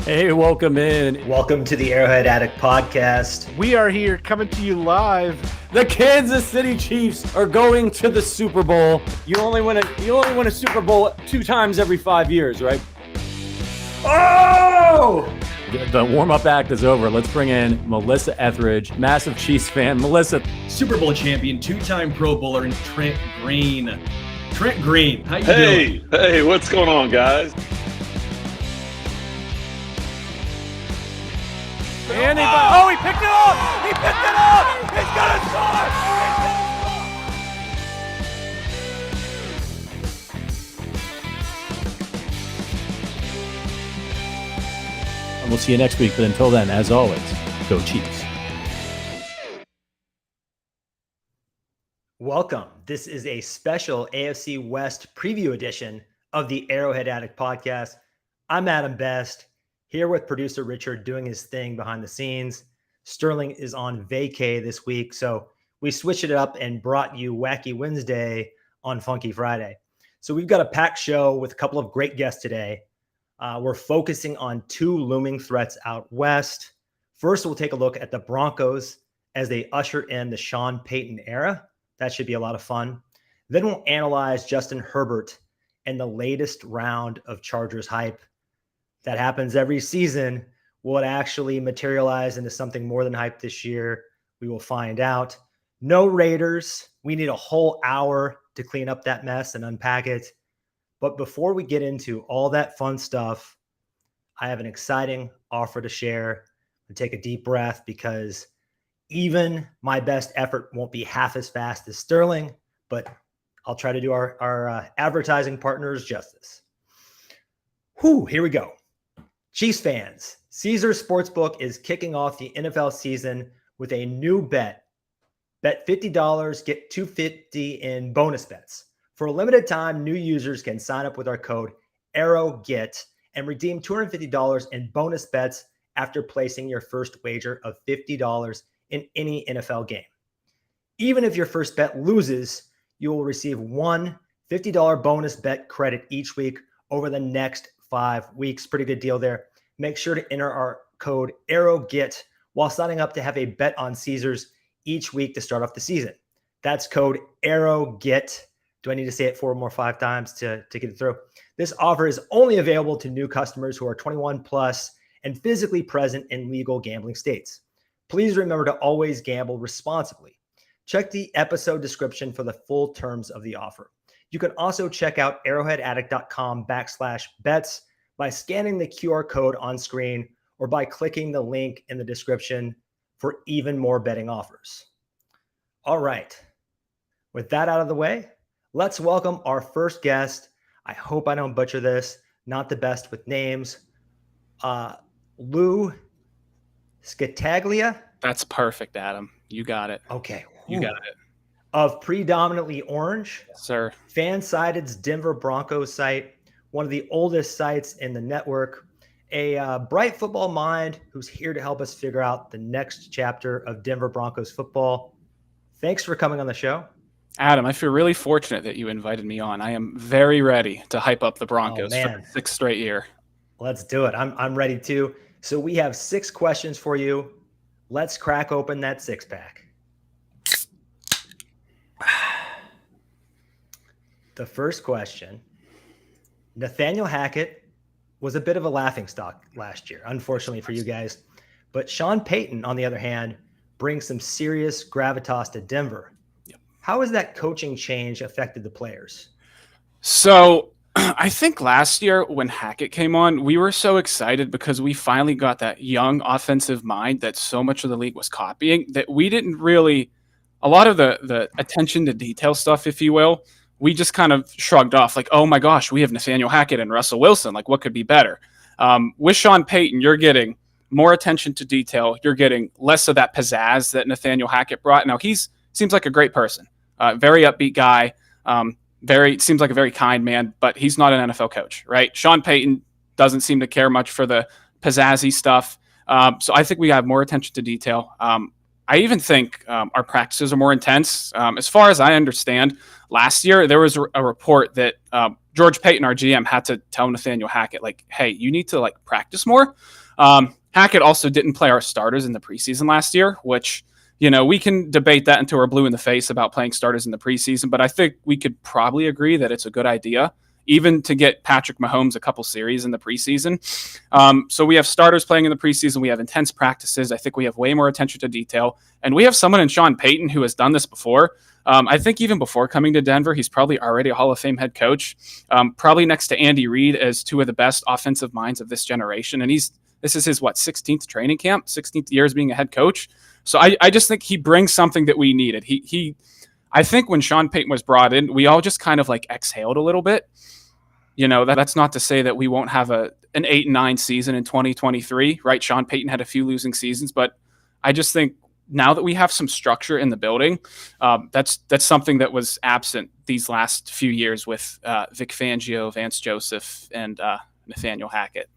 Hey, welcome in. Welcome to the Arrowhead Addict podcast. We are here coming to you live. The Kansas City Chiefs are going to the Super Bowl. You only win a Super Bowl 2 times every 5 years, right? Oh! The warm-up act is over. Let's bring in Melissa Etheridge, massive Chiefs fan. Melissa, Super Bowl champion, 2-time Pro Bowler, and Trent Green. Trent Green, how you doing? Hey, what's going on, guys? and he picked it up! He picked it up! He's gonna score! And we'll see you next week, but until then, as always, go Chiefs. Welcome. This is a special AFC West Preview Edition of the Arrowhead Addict podcast. I'm Adam Best, here with producer Richard doing his thing behind the scenes. Sterling is on vacay this week, so we switched it up and brought you Wacky Wednesday on Funky Friday. So we've got a packed show with a couple of great guests today. We're focusing on 2 looming threats out west. First, we'll take a look at the Broncos as they usher in the Sean Payton era. That should be a lot of fun. Then we'll analyze Justin Herbert and the latest round of Chargers hype. That happens every season. Will it actually materialize into something more than hype this year? We will find out. No Raiders. We need a whole hour to clean up that mess and unpack it. But before we get into all that fun stuff, I have an exciting offer to share. And take a deep breath, because even my best effort won't be half as fast as Sterling, but I'll try to do our advertising partners justice. Here we go. Chiefs fans, Caesars Sportsbook is kicking off the NFL season with a new bet. Bet $50, get $250 in bonus bets. For a limited time, new users can sign up with our code ARROWGET and redeem $250 in bonus bets after placing your first wager of $50 in any NFL game. Even if your first bet loses, you will receive one $50 bonus bet credit each week over the next 5 weeks. Pretty good deal there. Make sure to enter our code ARROWGET while signing up to have a bet on Caesars each week to start off the season. That's code ARROWGET. Do I need to say it 4 or 5 times to get it through? This offer is only available to new customers who are 21 plus and physically present in legal gambling states. Please remember to always gamble responsibly. Check the episode description for the full terms of the offer. You can also check out arrowheadaddict.com/bets by scanning the QR code on screen or by clicking the link in the description for even more betting offers. All right. With that out of the way, let's welcome our first guest. I hope I don't butcher this. Not the best with names. Lou Scataglia. That's perfect, Adam. You got it. Okay. You got it. Of Predominantly Orange. Yes, sir. Fansided's Denver Broncos site, one of the oldest sites in the network. A bright football mind who's here to help us figure out the next chapter of Denver Broncos football. Thanks for coming on the show. Adam, I feel really fortunate that you invited me on. I am very ready to hype up the Broncos for the 6th straight year. Let's do it. I'm ready too. So we have 6 questions for you. Let's crack open that 6-pack. The first question, Nathaniel Hackett was a bit of a laughingstock last year, unfortunately for you guys. But Sean Payton, on the other hand, brings some serious gravitas to Denver. Yep. How has that coaching change affected the players? So I think last year when Hackett came on, we were so excited because we finally got that young offensive mind that so much of the league was copying that we didn't really – a lot of the attention to detail stuff, if you will – we just kind of shrugged off like, oh my gosh, we have Nathaniel Hackett and Russell Wilson. Like, what could be better? With Sean Payton, you're getting more attention to detail. You're getting less of that pizzazz that Nathaniel Hackett brought. Now, seems like a great person, very upbeat guy, seems like a very kind man, but he's not an NFL coach, right? Sean Payton doesn't seem to care much for the pizzazzy stuff. So I think we have more attention to detail. I even think our practices are more intense. As far as I understand, last year there was a report that George Payton, our GM, had to tell Nathaniel Hackett, like, hey, you need to like practice more. Hackett also didn't play our starters in the preseason last year, which, we can debate that until we're blue in the face about playing starters in the preseason, but I think we could probably agree that it's a good idea, even to get Patrick Mahomes a couple series in the preseason. So we have starters playing in the preseason. We have intense practices. I think we have way more attention to detail. And we have someone in Sean Payton who has done this before. I think even before coming to Denver, he's probably already a Hall of Fame head coach, probably next to Andy Reid as two of the best offensive minds of this generation. And this is his, 16th training camp, 16th year as being a head coach. So I just think he brings something that we needed. I think when Sean Payton was brought in, we all just kind of like exhaled a little bit. That's not to say that we won't have an 8-9 season in 2023, right? Sean Payton had a few losing seasons, but I just think now that we have some structure in the building, that's something that was absent these last few years with Vic Fangio, Vance Joseph, and Nathaniel Hackett.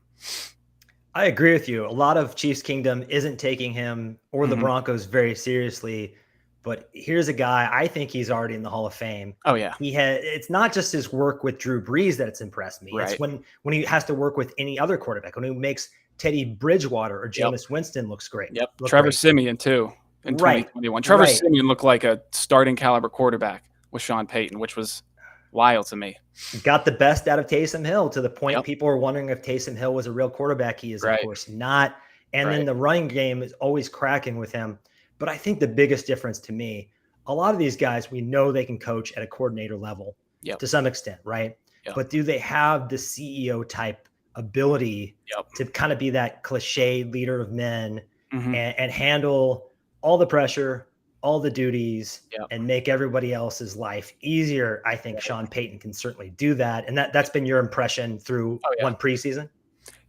I agree with you. A lot of Chiefs Kingdom isn't taking him or the Broncos very seriously, but here's a guy, I think he's already in the Hall of Fame. Oh yeah. It's not just his work with Drew Brees that's impressed me. Right. It's when he has to work with any other quarterback, when he makes Teddy Bridgewater or Jameis Winston looks great. Yep. Trevor Siemian too in 2021. Trevor Siemian looked like a starting caliber quarterback with Sean Payton, which was wild to me. Got the best out of Taysom Hill to the point people were wondering if Taysom Hill was a real quarterback. He is, of course, not. And then the running game is always cracking with him. But I think the biggest difference to me, a lot of these guys, we know they can coach at a coordinator level to some extent, right? Yep. But do they have the CEO type ability to kind of be that cliche leader of men and handle all the pressure, all the duties, and make everybody else's life easier? I think Sean Payton can certainly do that. And that's been your impression through one preseason?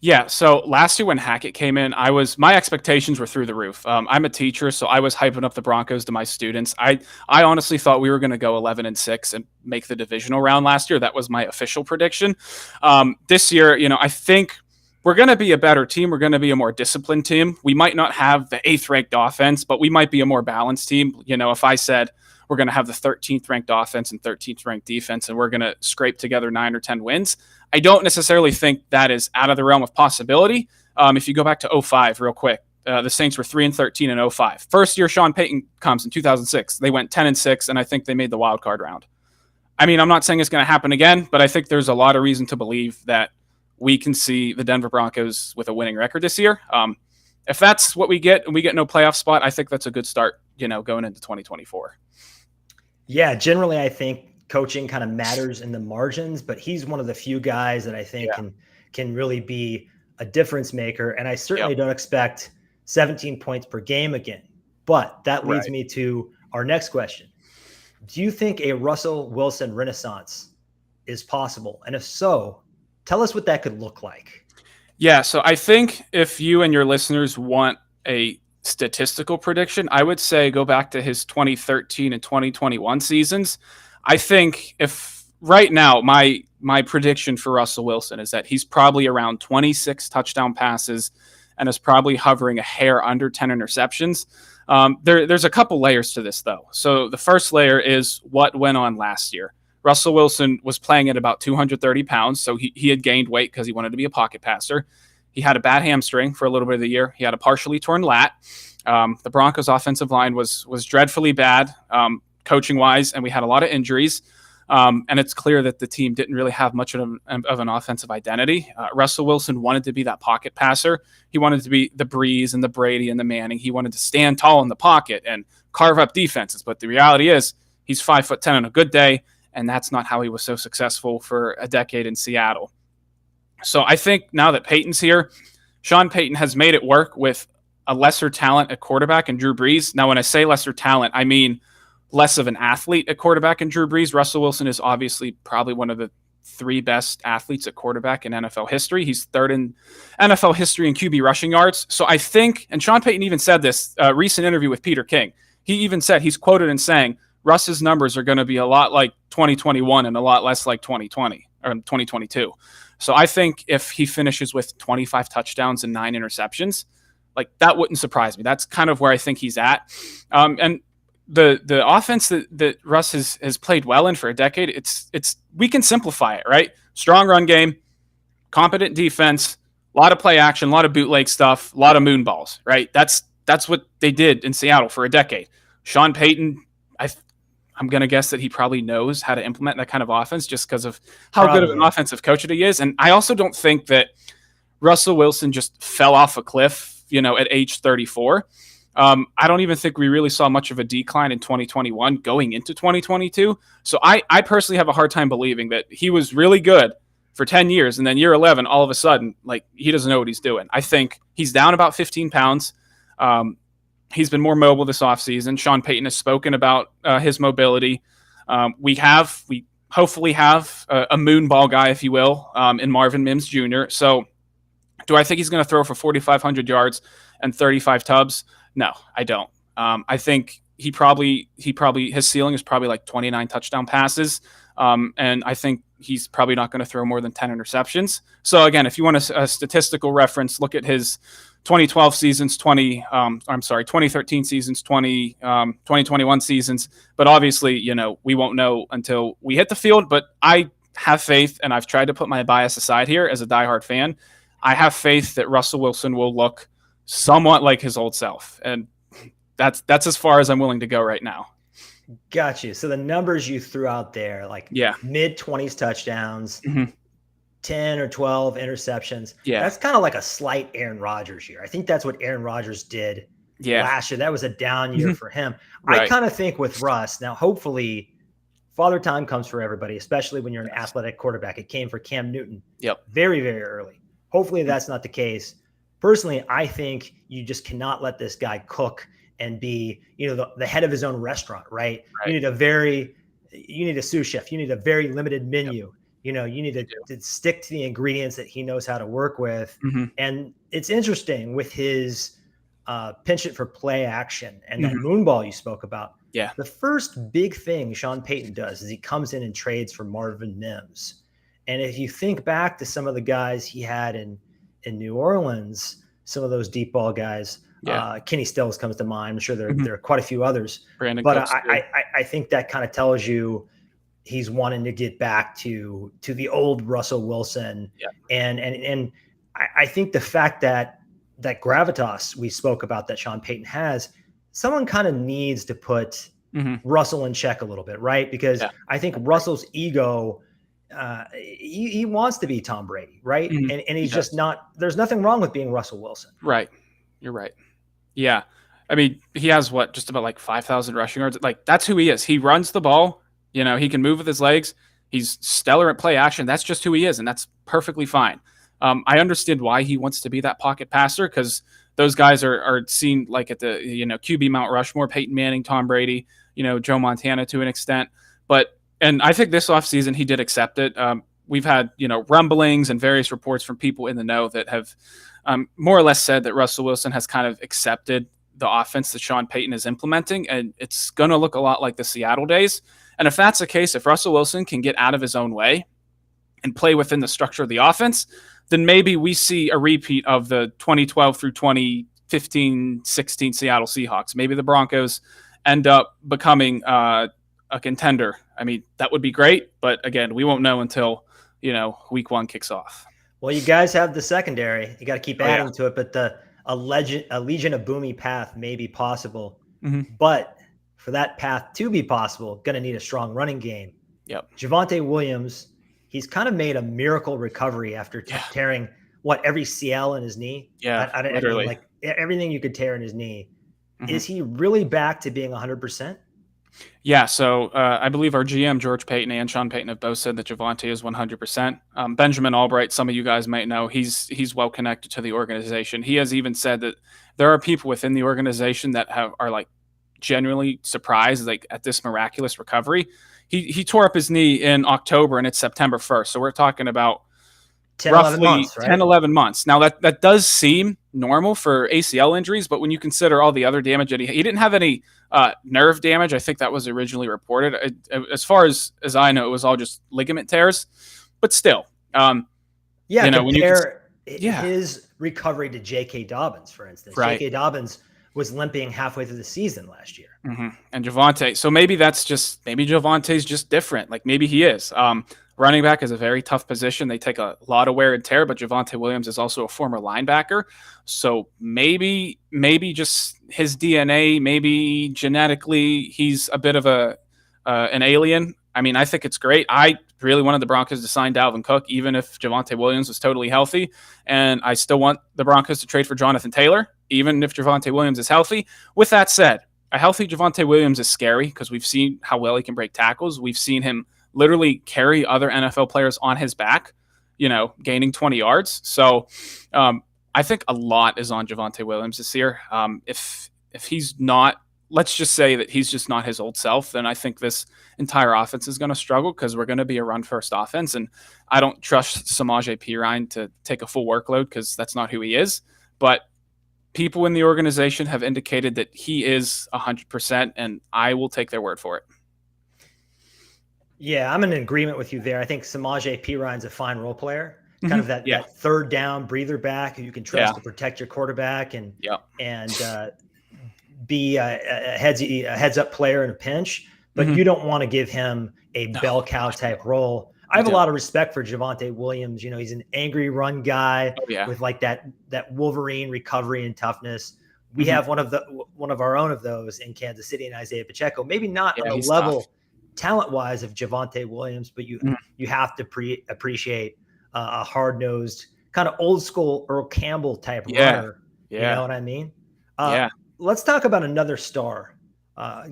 Yeah. So last year when Hackett came in, my expectations were through the roof. I'm a teacher, so I was hyping up the Broncos to my students. I honestly thought we were going to go 11-6 and make the divisional round last year. That was my official prediction. This year, I think we're going to be a better team. We're going to be a more disciplined team. We might not have the 8th ranked offense, but we might be a more balanced team. If I said we're going to have the 13th ranked offense and 13th ranked defense, and we're going to scrape together 9 or 10 wins, I don't necessarily think that is out of the realm of possibility. If you go back to 2005 real quick, the Saints were 3-13 in 2005. First year Sean Payton comes in 2006. They went 10-6, and I think they made the wild card round. I mean, I'm not saying it's going to happen again, but I think there's a lot of reason to believe that we can see the Denver Broncos with a winning record this year. If that's what we get and we get no playoff spot, I think that's a good start, going into 2024. Yeah, generally I think coaching kind of matters in the margins, but he's one of the few guys that I think can really be a difference maker. And I certainly don't expect 17 points per game again. But that leads me to our next question. Do you think a Russell Wilson renaissance is possible? And if so, tell us what that could look like. Yeah, so I think if you and your listeners want a statistical prediction, I would say go back to his 2013 and 2021 seasons. I think if right now my prediction for Russell Wilson is that he's probably around 26 touchdown passes and is probably hovering a hair under 10 interceptions. There's a couple layers to this, though. So the first layer is what went on last year. Russell Wilson was playing at about 230 pounds, so he had gained weight because he wanted to be a pocket passer. He had a bad hamstring for a little bit of the year. He had a partially torn lat. The Broncos' offensive line was dreadfully bad, coaching-wise, and we had a lot of injuries. And it's clear that the team didn't really have much of an offensive identity. Russell Wilson wanted to be that pocket passer. He wanted to be the Breeze and the Brady and the Manning. He wanted to stand tall in the pocket and carve up defenses. But the reality is he's 5'10" on a good day, and that's not how he was so successful for a decade in Seattle. So I think now that Payton's here, Sean Payton has made it work with a lesser talent at quarterback and Drew Brees. Now, when I say lesser talent, I mean less of an athlete at quarterback and Drew Brees. Russell Wilson is obviously probably one of the 3 best athletes at quarterback in NFL history. He's 3rd in NFL history in QB rushing yards. So I think, and Sean Payton even said this, recent interview with Peter King, he even said, he's quoted in saying, Russ's numbers are going to be a lot like 2021 and a lot less like 2020 or 2022. So I think if he finishes with 25 touchdowns and 9 interceptions, Like, that wouldn't surprise me. That's kind of where I think he's at. And the offense that Russ has played well in for a decade, it's we can simplify it, right? Strong run game, competent defense, a lot of play action, a lot of bootleg stuff, a lot of moon balls, right? That's what they did in Seattle for a decade. Sean Payton, I'm going to guess that he probably knows how to implement that kind of offense just because of how good of an offensive coach that he is. And I also don't think that Russell Wilson just fell off a cliff, at age 34. I don't even think we really saw much of a decline in 2021 going into 2022. So I personally have a hard time believing that he was really good for 10 years. And then year 11, all of a sudden, like, he doesn't know what he's doing. I think he's down about 15 pounds. He's been more mobile this offseason. Sean Payton has spoken about his mobility. We hopefully have a moon ball guy, if you will, in Marvin Mims Jr. So do I think he's going to throw for 4,500 yards and 35 tubs? No, I don't. I think he probably his ceiling is probably like 29 touchdown passes. And I think he's probably not going to throw more than 10 interceptions. So again, if you want a statistical reference, look at his 2012 seasons, 2013 seasons, 2021 seasons. But obviously, we won't know until we hit the field. But I have faith, and I've tried to put my bias aside here as a diehard fan. I have faith that Russell Wilson will look somewhat like his old self. And that's as far as I'm willing to go right now. Got you. So the numbers you threw out there, like mid-20s touchdowns, 10 or 12 interceptions. Yeah. That's kind of like a slight Aaron Rodgers year. I think that's what Aaron Rodgers did last year. That was a down year for him. Right. I kind of think with Russ, now hopefully father time comes for everybody, especially when you're an athletic quarterback. It came for Cam Newton very, very early. Hopefully that's not the case. Personally, I think you just cannot let this guy cook and be, the head of his own restaurant, right? You need a sous chef. You need a very limited menu. You need to stick to the ingredients that he knows how to work with. And it's interesting with his pinch it for play action and that moonball you spoke about. Yeah. The first big thing Sean Payton does is he comes in and trades for Marvin Mims. And if you think back to some of the guys he had in New Orleans, some of those deep ball guys, Kenny Stills comes to mind. I'm sure there are quite a few others. But I think that kind of tells you he's wanting to get back to the old Russell Wilson. And I think the fact that gravitas we spoke about that Sean Payton has, someone kind of needs to put Russell in check a little bit, right? Because I think Russell's ego, he wants to be Tom Brady, right? And he's just not. There's nothing wrong with being Russell Wilson. Right. You're right. Yeah. I mean, he has just about like 5,000 rushing yards. Like, that's who he is. He runs the ball. He can move with his legs. He's stellar at play action. That's just who he is, and that's perfectly fine. I understand why he wants to be that pocket passer, because those guys are seen like at the QB Mount Rushmore, Peyton Manning, Tom Brady, Joe Montana to an extent. And I think this offseason he did accept it. We've had rumblings and various reports from people in the know that have more or less said that Russell Wilson has kind of accepted the offense that Sean Payton is implementing, and it's going to look a lot like the Seattle days. And if that's the case, if Russell Wilson can get out of his own way and play within the structure of the offense, then maybe we see a repeat of the 2012 through 2015-16 Seattle Seahawks. Maybe the Broncos end up becoming a contender. I mean, that would be great, but again, we won't know until week one kicks off. Well, you guys have the secondary. You got to keep adding to it, but a Legion of Boomy path may be possible. But for that path to be possible, going to need a strong running game. Javonte Williams, he's kind of made a miracle recovery after tearing every CL in his knee. Literally. I mean, like everything you could tear in his knee. Is he really back to being 100%? Yeah, so I believe our GM, George Payton, and Sean Payton have both said that Javonte is 100%. Benjamin Albright, some of you guys might know, he's well connected to the organization. He has even said that there are people within the organization that are like genuinely surprised at this miraculous recovery. He tore up his knee in October, and it's September 1st. So we're talking about 11 months, right? 10, 11 months. Now, that does seem normal for ACL injuries, but when you consider all the other damage that he didn't have any nerve damage. I think that was originally reported. As far as I know, it was all just ligament tears, but still. His recovery to J.K. Dobbins, for instance. Right. J.K. Dobbins was limping halfway through the season last year. Mm-hmm. And Javonte. So maybe Javonte's just different. Like maybe he is. Running back is a very tough position. They take a lot of wear and tear, but Javonte Williams is also a former linebacker. So maybe just his DNA, maybe genetically, he's a bit of an alien. I mean, I think it's great. I really wanted the Broncos to sign Dalvin Cook, even if Javonte Williams was totally healthy. And I still want the Broncos to trade for Jonathan Taylor, even if Javonte Williams is healthy. With that said, a healthy Javonte Williams is scary because we've seen how well he can break tackles. We've seen him literally carry other NFL players on his back, gaining 20 yards. So I think a lot is on Javonte Williams this year. If he's not, let's just say that he's just not his old self, then I think this entire offense is going to struggle because we're going to be a run-first offense. And I don't trust Samaje Perine to take a full workload because that's not who he is. But people in the organization have indicated that he is 100%, and I will take their word for it. Yeah, I'm in agreement with you there. I think Samaje Perine's a fine role player, kind of that third down breather back who you can trust to protect your quarterback and be a heads up player in a pinch. But you don't want to give him a bell cow type role. I have a lot of respect for Javonte Williams. He's an angry run guy with like that Wolverine recovery and toughness. We have one of our own of those in Kansas City and Isaiah Pacheco. Maybe not on the level tough talent-wise of Javonte Williams, but you have to appreciate a hard-nosed, kind of old-school Earl Campbell type runner. You know what I mean? Let's talk about another star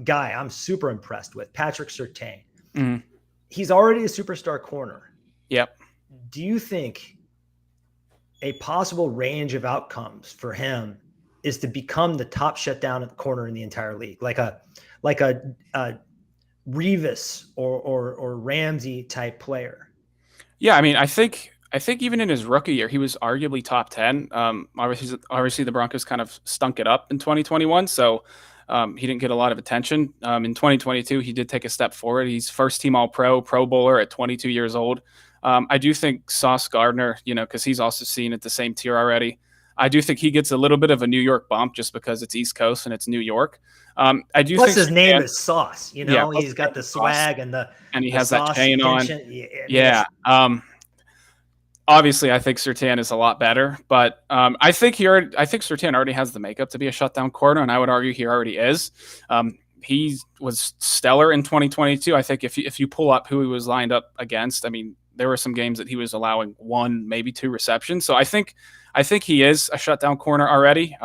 guy I'm super impressed with, Patrick Surtain. He's already a superstar corner. Yep. Do you think a possible range of outcomes for him is to become the top shutdown corner in the entire league, like a Revis or Ramsey type player? Yeah, I mean, I think even in his rookie year, he was arguably top 10. Obviously, the Broncos kind of stunk it up in 2021, so he didn't get a lot of attention. In 2022, he did take a step forward. He's first team All-Pro, Pro Bowler at 22 years old. I do think Sauce Gardner, because he's also seen at the same tier already, I do think he gets a little bit of a New York bump just because it's East Coast and it's New York. I do. Plus, his name is Sauce. He's got the swag and he has that chain on. Obviously, I think Surtain is a lot better, but I think Surtain already has the makeup to be a shutdown corner, and I would argue he already is. He was stellar in 2022. I think if you pull up who he was lined up against, I mean, there were some games that he was allowing 1, maybe 2 receptions. So I think he is a shutdown corner already.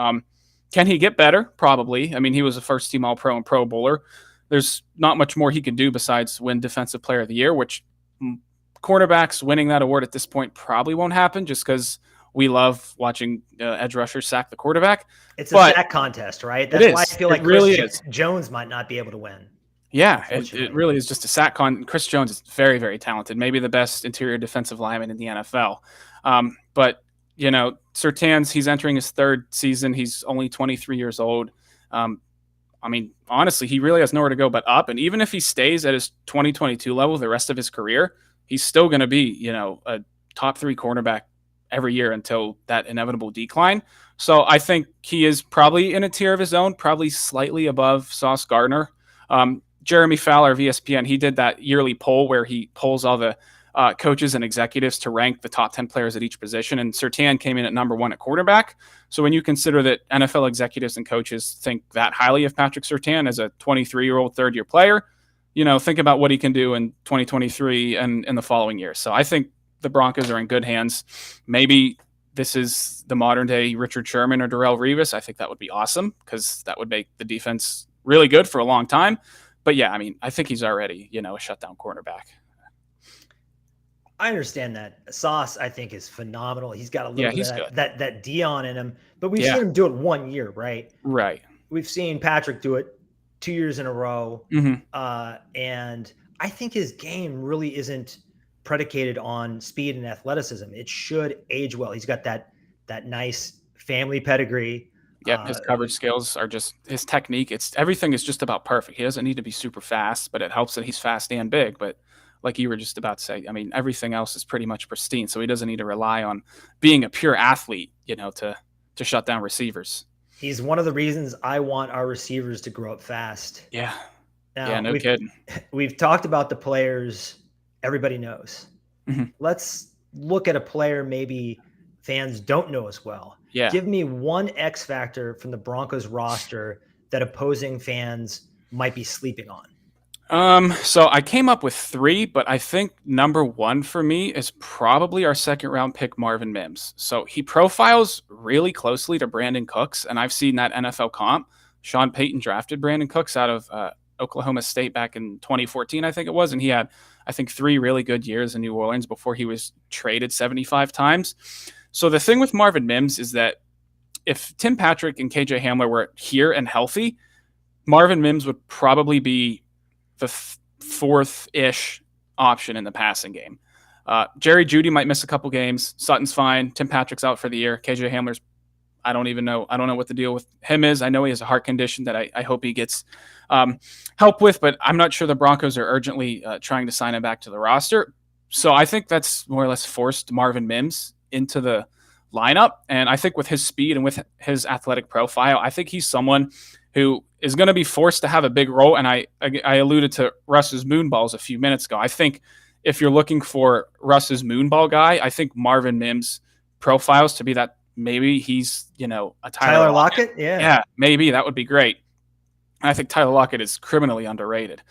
Can he get better? Probably. I mean, he was a first-team All-Pro and Pro Bowler. There's not much more he can do besides win Defensive Player of the Year, which cornerbacks winning that award at this point probably won't happen just because we love watching edge rushers sack the quarterback. It's a sack contest, right? That's why I feel like Chris Jones might not be able to win. Yeah, it really is just a sack Chris Jones is very, very talented, maybe the best interior defensive lineman in the NFL. But Surtain's, he's entering his 3rd season. He's only 23 years old. I mean, honestly, he really has nowhere to go but up. And even if he stays at his 2022 level the rest of his career, he's still going to be, a top 3 cornerback every year until that inevitable decline. So I think he is probably in a tier of his own, probably slightly above Sauce Gardner. Jeremy Fowler of ESPN, he did that yearly poll where he polls all the coaches and executives to rank the top 10 players at each position. And Surtain came in at number 1 at quarterback. So when you consider that NFL executives and coaches think that highly of Patrick Surtain as a 23-year-old third-year player, think about what he can do in 2023 and in the following year. So I think the Broncos are in good hands. Maybe this is the modern-day Richard Sherman or Darrelle Revis. I think that would be awesome because that would make the defense really good for a long time. But yeah, I mean, I think he's already, a shutdown cornerback. I understand that. Sauce, I think, is phenomenal. He's got a little bit of that Dion in him, but we've seen him do it 1 year, right? Right. We've seen Patrick do it 2 years in a row. And I think his game really isn't predicated on speed and athleticism. It should age well. He's got that nice family pedigree. Yeah, his coverage skills are just his technique. Everything is just about perfect. He doesn't need to be super fast, but it helps that he's fast and big. But like you were just about to say, I mean, everything else is pretty much pristine. So he doesn't need to rely on being a pure athlete, to shut down receivers. He's one of the reasons I want our receivers to grow up fast. Yeah. Now, Yeah, no kidding. We've talked about the players everybody knows. Mhm. Let's look at a player maybe fans don't know as well. Yeah. Give me one X factor from the Broncos roster that opposing fans might be sleeping on. So I came up with 3, but I think number 1 for me is probably our second round pick, Marvin Mims. So he profiles really closely to Brandon Cooks, and I've seen that NFL comp. Sean Payton drafted Brandon Cooks out of Oklahoma State back in 2014, I think it was, and he had, I think, 3 really good years in New Orleans before he was traded 75 times. So the thing with Marvin Mims is that if Tim Patrick and KJ Hamler were here and healthy, Marvin Mims would probably be the 4th-ish option in the passing game. Jerry Jeudy might miss a couple games. Sutton's fine. Tim Patrick's out for the year. KJ Hamler's, I don't know what the deal with him is. I know he has a heart condition that I hope he gets help with, but I'm not sure the Broncos are urgently trying to sign him back to the roster. So I think that's more or less forced Marvin Mims into the lineup. And I think with his speed and with his athletic profile, I think he's someone who is going to be forced to have a big role. And I alluded to Russ's moonballs a few minutes ago. I think if you're looking for Russ's moonball guy, I think Marvin Mims profiles to be that. Maybe he's, a Tyler Lockett. Yeah, maybe that would be great. I think Tyler Lockett is criminally underrated.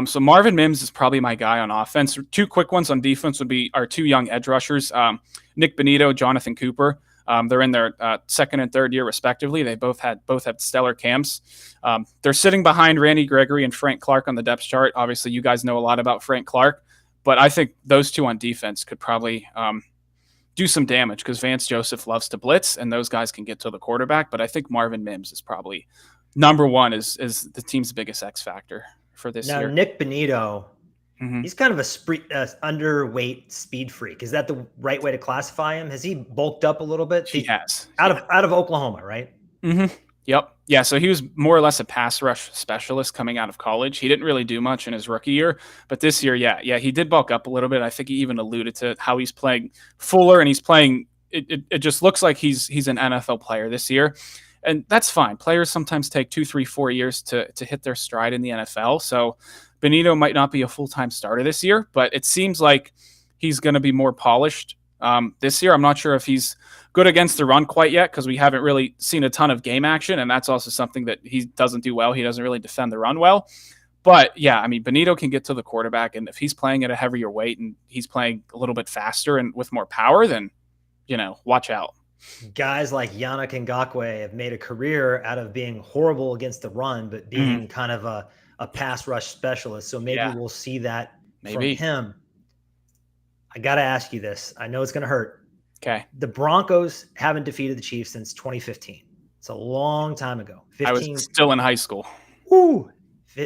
So Marvin Mims is probably my guy on offense. 2 quick ones on defense would be our 2 young edge rushers, Nick Benito, Jonathan Cooper. They're in their 2nd and 3rd year respectively. They both had stellar camps. They're sitting behind Randy Gregory and Frank Clark on the depth chart. Obviously, you guys know a lot about Frank Clark, but I think those 2 on defense could probably do some damage because Vance Joseph loves to blitz, and those guys can get to the quarterback. But I think Marvin Mims is probably number 1 is the team's biggest X factor for this year. Now, Nick Benito, he's kind of a underweight speed freak. Is that the right way to classify him? Has he bulked up a little bit? He has. Out of Oklahoma, right? Mm-hmm. Yep. Yeah, so he was more or less a pass rush specialist coming out of college. He didn't really do much in his rookie year, but this year, he did bulk up a little bit. I think he even alluded to how he's playing fuller, and he's playing it just looks like he's an NFL player this year. And that's fine. Players sometimes take 2, 3, 4 years to hit their stride in the NFL. So Benito might not be a full-time starter this year, but it seems like he's going to be more polished this year. I'm not sure if he's good against the run quite yet because we haven't really seen a ton of game action, and that's also something that he doesn't do well. He doesn't really defend the run well. But, yeah, I mean, Benito can get to the quarterback, and if he's playing at a heavier weight and he's playing a little bit faster and with more power, then, watch out. Guys like Yannick Ngakoue have made a career out of being horrible against the run, but being kind of a pass rush specialist. So maybe we'll see that from him. I got to ask you this. I know it's going to hurt. Okay. The Broncos haven't defeated the Chiefs since 2015. It's a long time ago. 15, I was still in high school. Ooh,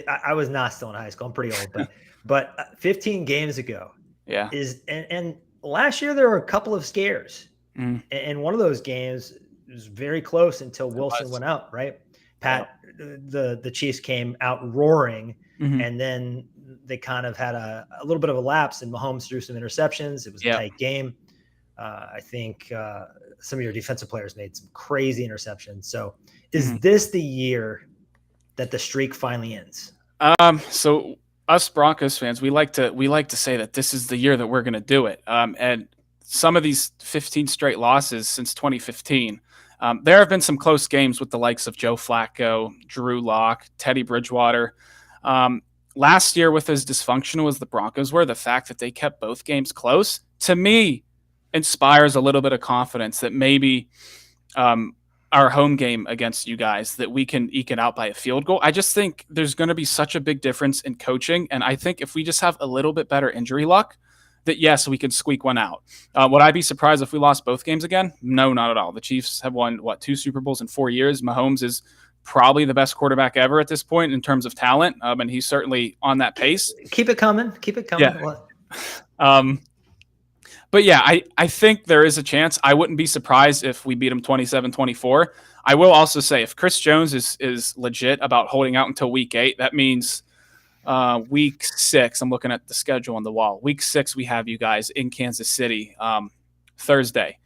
I was not still in high school. I'm pretty old, but 15 games ago. Yeah. And last year there were a couple of scares. And one of those games was very close until Wilson went out, right? The Chiefs came out roaring, and then they kind of had a little bit of a lapse, and Mahomes threw some interceptions. It was a tight game. I think some of your defensive players made some crazy interceptions. So is this the year that the streak finally ends? So us Broncos fans, we like to say that this is the year that we're going to do it. And some of these 15 straight losses since 2015, there have been some close games with the likes of Joe Flacco, Drew Lock, Teddy Bridgewater. Last year with as dysfunctional as the Broncos were, the fact that they kept both games close, to me, inspires a little bit of confidence that maybe our home game against you guys, that we can eke it out by a field goal. I just think there's going to be such a big difference in coaching. And I think if we just have a little bit better injury luck, that yes, we could squeak one out. Would I be surprised if we lost both games again? No, not at all. The Chiefs have won, 2 Super Bowls in 4 years. Mahomes is probably the best quarterback ever at this point in terms of talent, and he's certainly on that pace. Keep it coming. Yeah. But yeah, I think there is a chance. I wouldn't be surprised if we beat him 27-24. I will also say if Chris Jones is legit about holding out until week 8, that means week 6, I'm looking at the schedule on the wall. Week 6, we have you guys in Kansas City Thursday.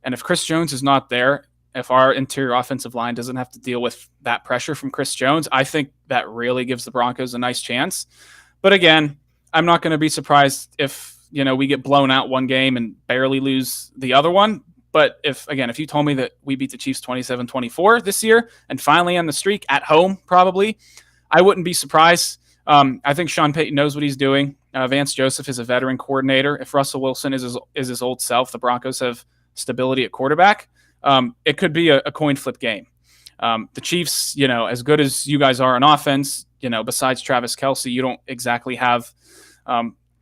And if Chris Jones is not there, if our interior offensive line doesn't have to deal with that pressure from Chris Jones, I think that really gives the Broncos a nice chance. But again, I'm not going to be surprised if, we get blown out one game and barely lose the other one. But if you told me that we beat the Chiefs 27-24 this year and finally end the streak at home, probably, I wouldn't be surprised. I think Sean Payton knows what he's doing. Vance Joseph is a veteran coordinator. If Russell Wilson is his old self, the Broncos have stability at quarterback. It could be a coin flip game. The Chiefs, as good as you guys are on offense, besides Travis Kelce, you don't exactly have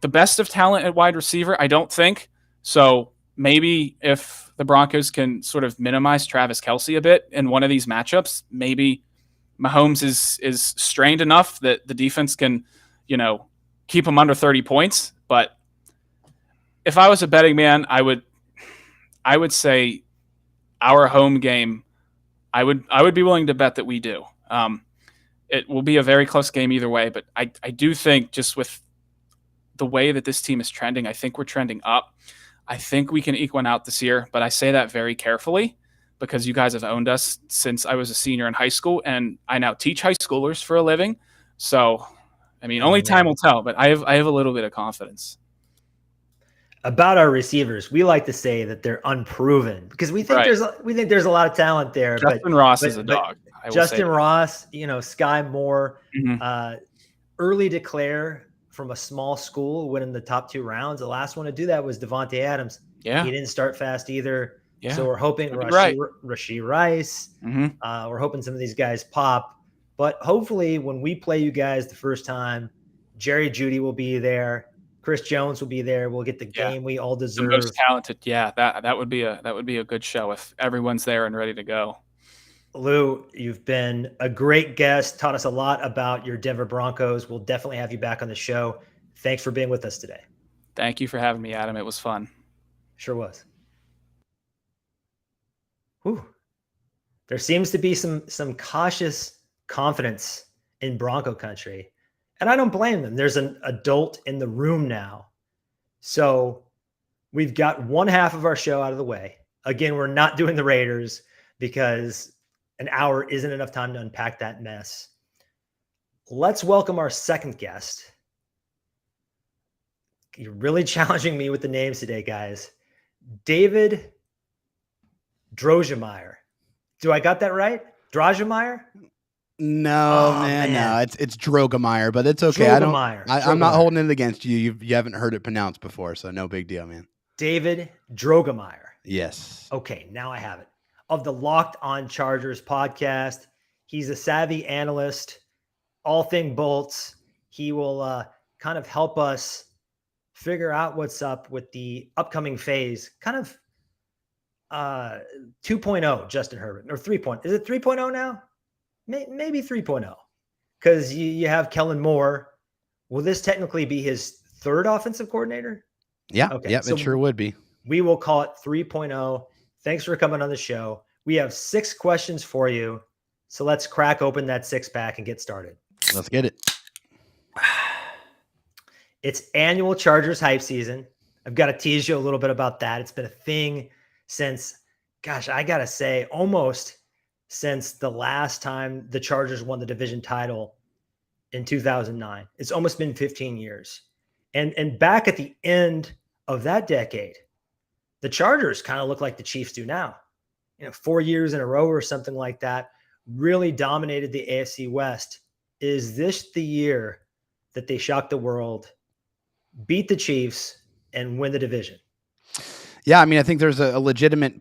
the best of talent at wide receiver, I don't think. So maybe if the Broncos can sort of minimize Travis Kelce a bit in one of these matchups, maybe Mahomes is strained enough that the defense can, keep him under 30 points. But if I was a betting man, I would say our home game, I would be willing to bet that we do. It will be a very close game either way, but I do think just with the way that this team is trending, I think we're trending up. I think we can eke one out this year, but I say that very carefully because you guys have owned us since I was a senior in high school, and I now teach high schoolers for a living. So, only time will tell, but I have a little bit of confidence. About our receivers, we like to say that they're unproven because we think there's a lot of talent there. Justin Ross is a dog. Justin Ross, Sky Moore, Mm-hmm. Early declare from a small school, winning the top 2 rounds. The last one to do that was Javonte Adams. Yeah, he didn't start fast either. Yeah. So we're hoping Rashee Rice. Mm-hmm. We're hoping some of these guys pop. But hopefully, when we play you guys the first time, Jerry Jeudy will be there. Chris Jones will be there. We'll get the game we all deserve. The most talented, that would be a good show if everyone's there and ready to go. Lou, you've been a great guest, taught us a lot about your Denver Broncos. We'll definitely have you back on the show. Thanks for being with us today. Thank you for having me, Adam. It was fun. Sure was. Whew. There seems to be some cautious confidence in Bronco country, and I don't blame them. There's an adult in the room now. So we've got one half of our show out of the way. Again, we're not doing the Raiders because an hour isn't enough time to unpack that mess. Let's welcome our second guest. You're really challenging me with the names today, guys. David Droegemeier. Do I got that right? Droegemeier? No, man, no. It's Droegemeier, but it's okay. I'm not holding it against you. You haven't heard it pronounced before, so no big deal, man. David Droegemeier. Yes. Okay, now I have it. Of the Locked On Chargers podcast. He's a savvy analyst, all thing bolts. He will kind of help us figure out what's up with the upcoming phase, kind of 2.0 Justin Herbert, or 3.0. Is it 3.0 now? Maybe 3.0, because you have Kellen Moore. Will this technically be his third offensive coordinator? Yeah, okay. Yeah, so it sure would be. We will call it 3.0. Thanks for coming on the show. We have 6 questions for you, so let's crack open that 6-pack and get started. Let's get it. It's annual Chargers hype season. I've got to tease you a little bit about that. It's been a thing since, gosh, I got to say, almost since the last time the Chargers won the division title in 2009. It's almost been 15 years. And back at the end of that decade, the Chargers kind of look like the Chiefs do now. 4 years in a row or something like that, really dominated the AFC West. Is this the year that they shock the world, beat the Chiefs, and win the division? Yeah, I think there's a legitimate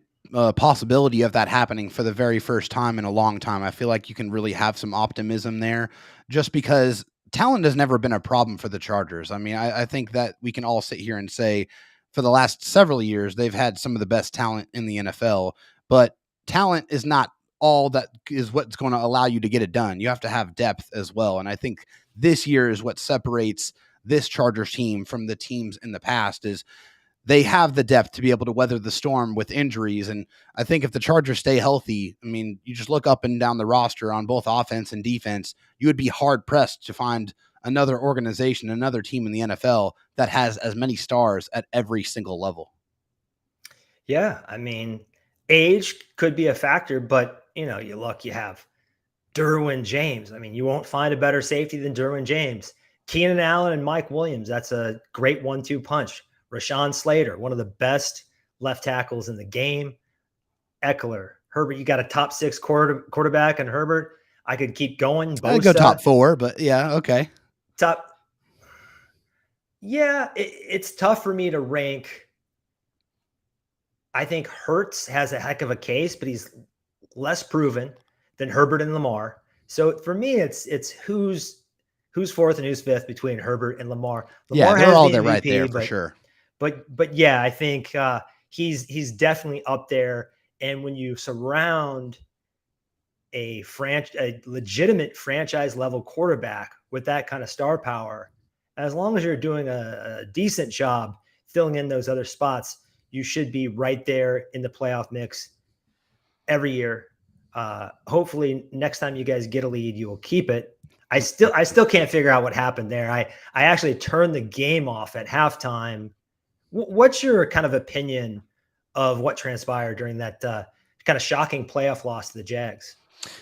possibility of that happening for the very first time in a long time. I feel like you can really have some optimism there just because talent has never been a problem for the Chargers. I think that we can all sit here and say for the last several years, they've had some of the best talent in the NFL, but talent is not all that is what's going to allow you to get it done. You have to have depth as well. And I think this year is what separates this Chargers team from the teams in the past is they have the depth to be able to weather the storm with injuries. And I think if the Chargers stay healthy, you just look up and down the roster on both offense and defense, you would be hard pressed to find another organization, another team in the NFL that has as many stars at every single level. Yeah. age could be a factor, but you have Derwin James. I mean, you won't find a better safety than Derwin James. Keenan Allen and Mike Williams. That's a great 1-2 punch. Rashawn Slater, one of the best left tackles in the game. Eckler, Herbert. You got a top 6 quarterback and Herbert. I could keep going. I'd go top 4, but yeah, okay. It's tough for me to rank. I think Hurts has a heck of a case, but he's less proven than Herbert and Lamar. So for me, it's who's fourth and who's fifth between Herbert and Lamar. Lamar they're all there right there for sure. But yeah, I think he's definitely up there. And when you surround a legitimate franchise level quarterback with that kind of star power, as long as you're doing a decent job filling in those other spots, you should be right there in the playoff mix every year. Hopefully next time you guys get a lead, you will keep it. I still can't figure out what happened there. I actually turned the game off at halftime. What's your kind of opinion of what transpired during that kind of shocking playoff loss to the Jags?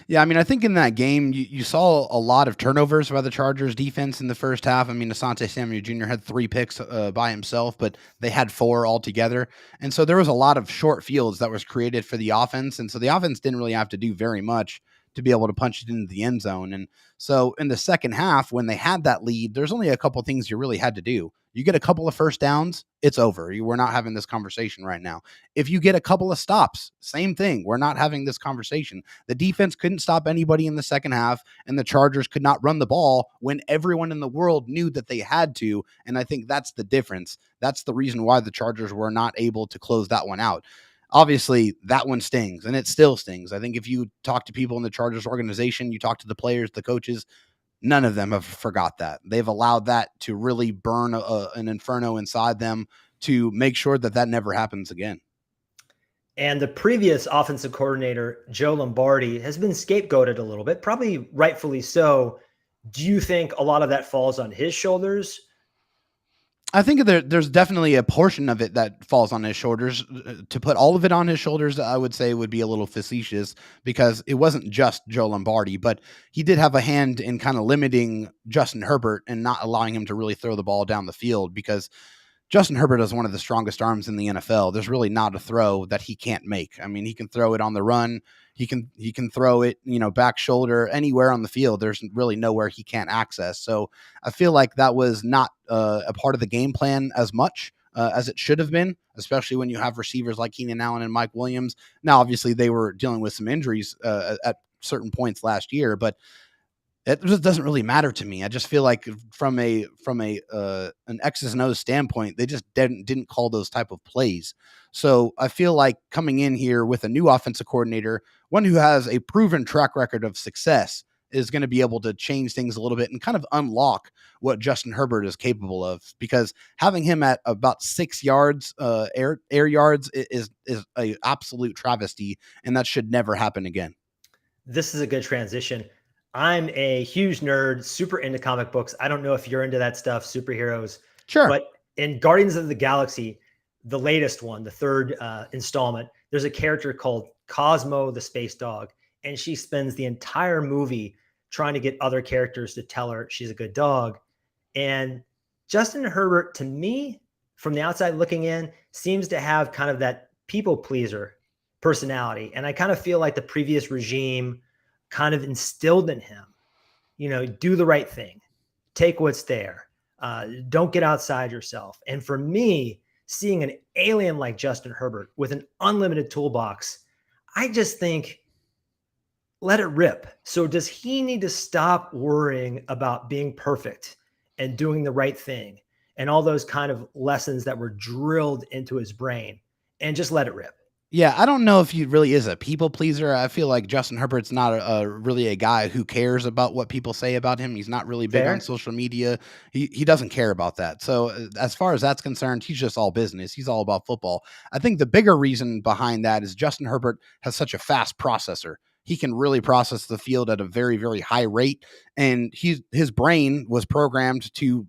Yeah, I mean, I think in that game, you saw a lot of turnovers by the Chargers defense in the first half. I mean, Asante Samuel Jr. had 3 picks by himself, but they had 4 altogether. And so there was a lot of short fields that was created for the offense. And so the offense didn't really have to do very much to be able to punch it into the end zone. And so in the second half, when they had that lead, there's only a couple things you really had to do. You get a couple of first downs, it's over. We're not having this conversation right now. If you get a couple of stops, same thing. We're not having this conversation. The defense couldn't stop anybody in the second half, and the Chargers could not run the ball when everyone in the world knew that they had to. And I think that's the difference. That's the reason why the Chargers were not able to close that one out. Obviously, that one stings, and it still stings. I think if you talk to people in the Chargers organization, you talk to the players, the coaches, none of them have forgot that. They've allowed that to really burn an inferno inside them to make sure that that never happens again. And the previous offensive coordinator, Joe Lombardi, has been scapegoated a little bit, probably rightfully so. Do you think a lot of that falls on his shoulders? I think there's definitely a portion of it that falls on his shoulders. To put all of it on his shoulders, I would say would be a little facetious, because it wasn't just Joe Lombardi, but he did have a hand in kind of limiting Justin Herbert and not allowing him to really throw the ball down the field, because Justin Herbert is one of the strongest arms in the NFL. There's really not a throw that he can't make. I mean, he can throw it on the run. He can throw it, back shoulder, anywhere on the field. There's really nowhere he can't access. So I feel like that was not a part of the game plan as much as it should have been, especially when you have receivers like Keenan Allen and Mike Williams. Now, obviously, they were dealing with some injuries at certain points last year, but it just doesn't really matter to me. I just feel like from an X's and O's standpoint, they just didn't call those type of plays. So I feel like coming in here with a new offensive coordinator, one who has a proven track record of success, is going to be able to change things a little bit and kind of unlock what Justin Herbert is capable of, because having him at about 6 yards, air yards is a absolute travesty, and that should never happen again. This is a good transition. I'm a huge nerd, super into comic books. I don't know if you're into that stuff, superheroes. Sure. But in Guardians of the Galaxy, the latest one, the third installment, there's a character called Cosmo the Space Dog, and she spends the entire movie trying to get other characters to tell her she's a good dog. And Justin Herbert, to me, from the outside looking in, seems to have kind of that people pleaser personality. And I kind of feel like the previous regime kind of instilled in him, do the right thing, take what's there, don't get outside yourself. And for me, seeing an alien like Justin Herbert with an unlimited toolbox, I just think, let it rip. So does he need to stop worrying about being perfect and doing the right thing and all those kind of lessons that were drilled into his brain, and just let it rip? Yeah, I don't know if he really is a people pleaser. I feel like Justin Herbert's not really a guy who cares about what people say about him. He's not really big on social media. He doesn't care about that. So as far as that's concerned, he's just all business. He's all about football. I think the bigger reason behind that is Justin Herbert has such a fast processor. He can really process the field at a very, very high rate. And his brain was programmed to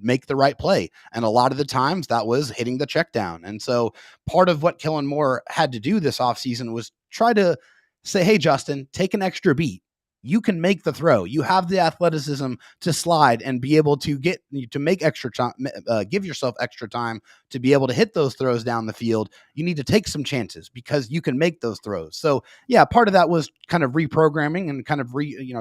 make the right play. And a lot of the times that was hitting the check down. And so part of what Kellen Moore had to do this offseason was try to say, hey, Justin, take an extra beat. You can make the throw. You have the athleticism to slide and be able to make extra time, give yourself extra time to be able to hit those throws down the field. You need to take some chances because you can make those throws. So yeah, part of that was kind of reprogramming and kind of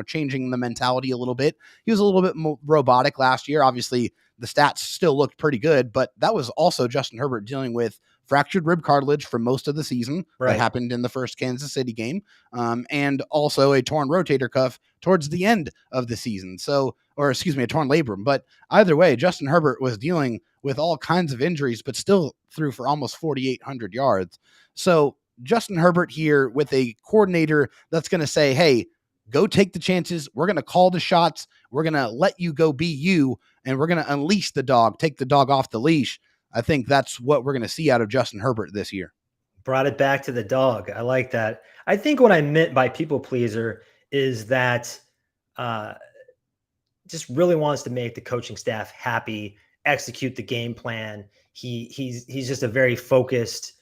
changing the mentality a little bit. He was a little bit more robotic last year. Obviously the stats still looked pretty good, but that was also Justin Herbert dealing with fractured rib cartilage for most of the season. Right. That happened in the first Kansas City game. And also a torn rotator cuff towards the end of the season. A torn labrum. But either way, Justin Herbert was dealing with all kinds of injuries, but still threw for almost 4,800 yards. So Justin Herbert here with a coordinator that's going to say, hey, go take the chances. We're going to call the shots. We're going to let you go be you. And we're going to unleash the dog, take the dog off the leash. I think that's what we're going to see out of Justin Herbert this year. Brought it back to the dog. I like that. I think what I meant by people pleaser is that just really wants to make the coaching staff happy, execute the game plan. He's just a very focused,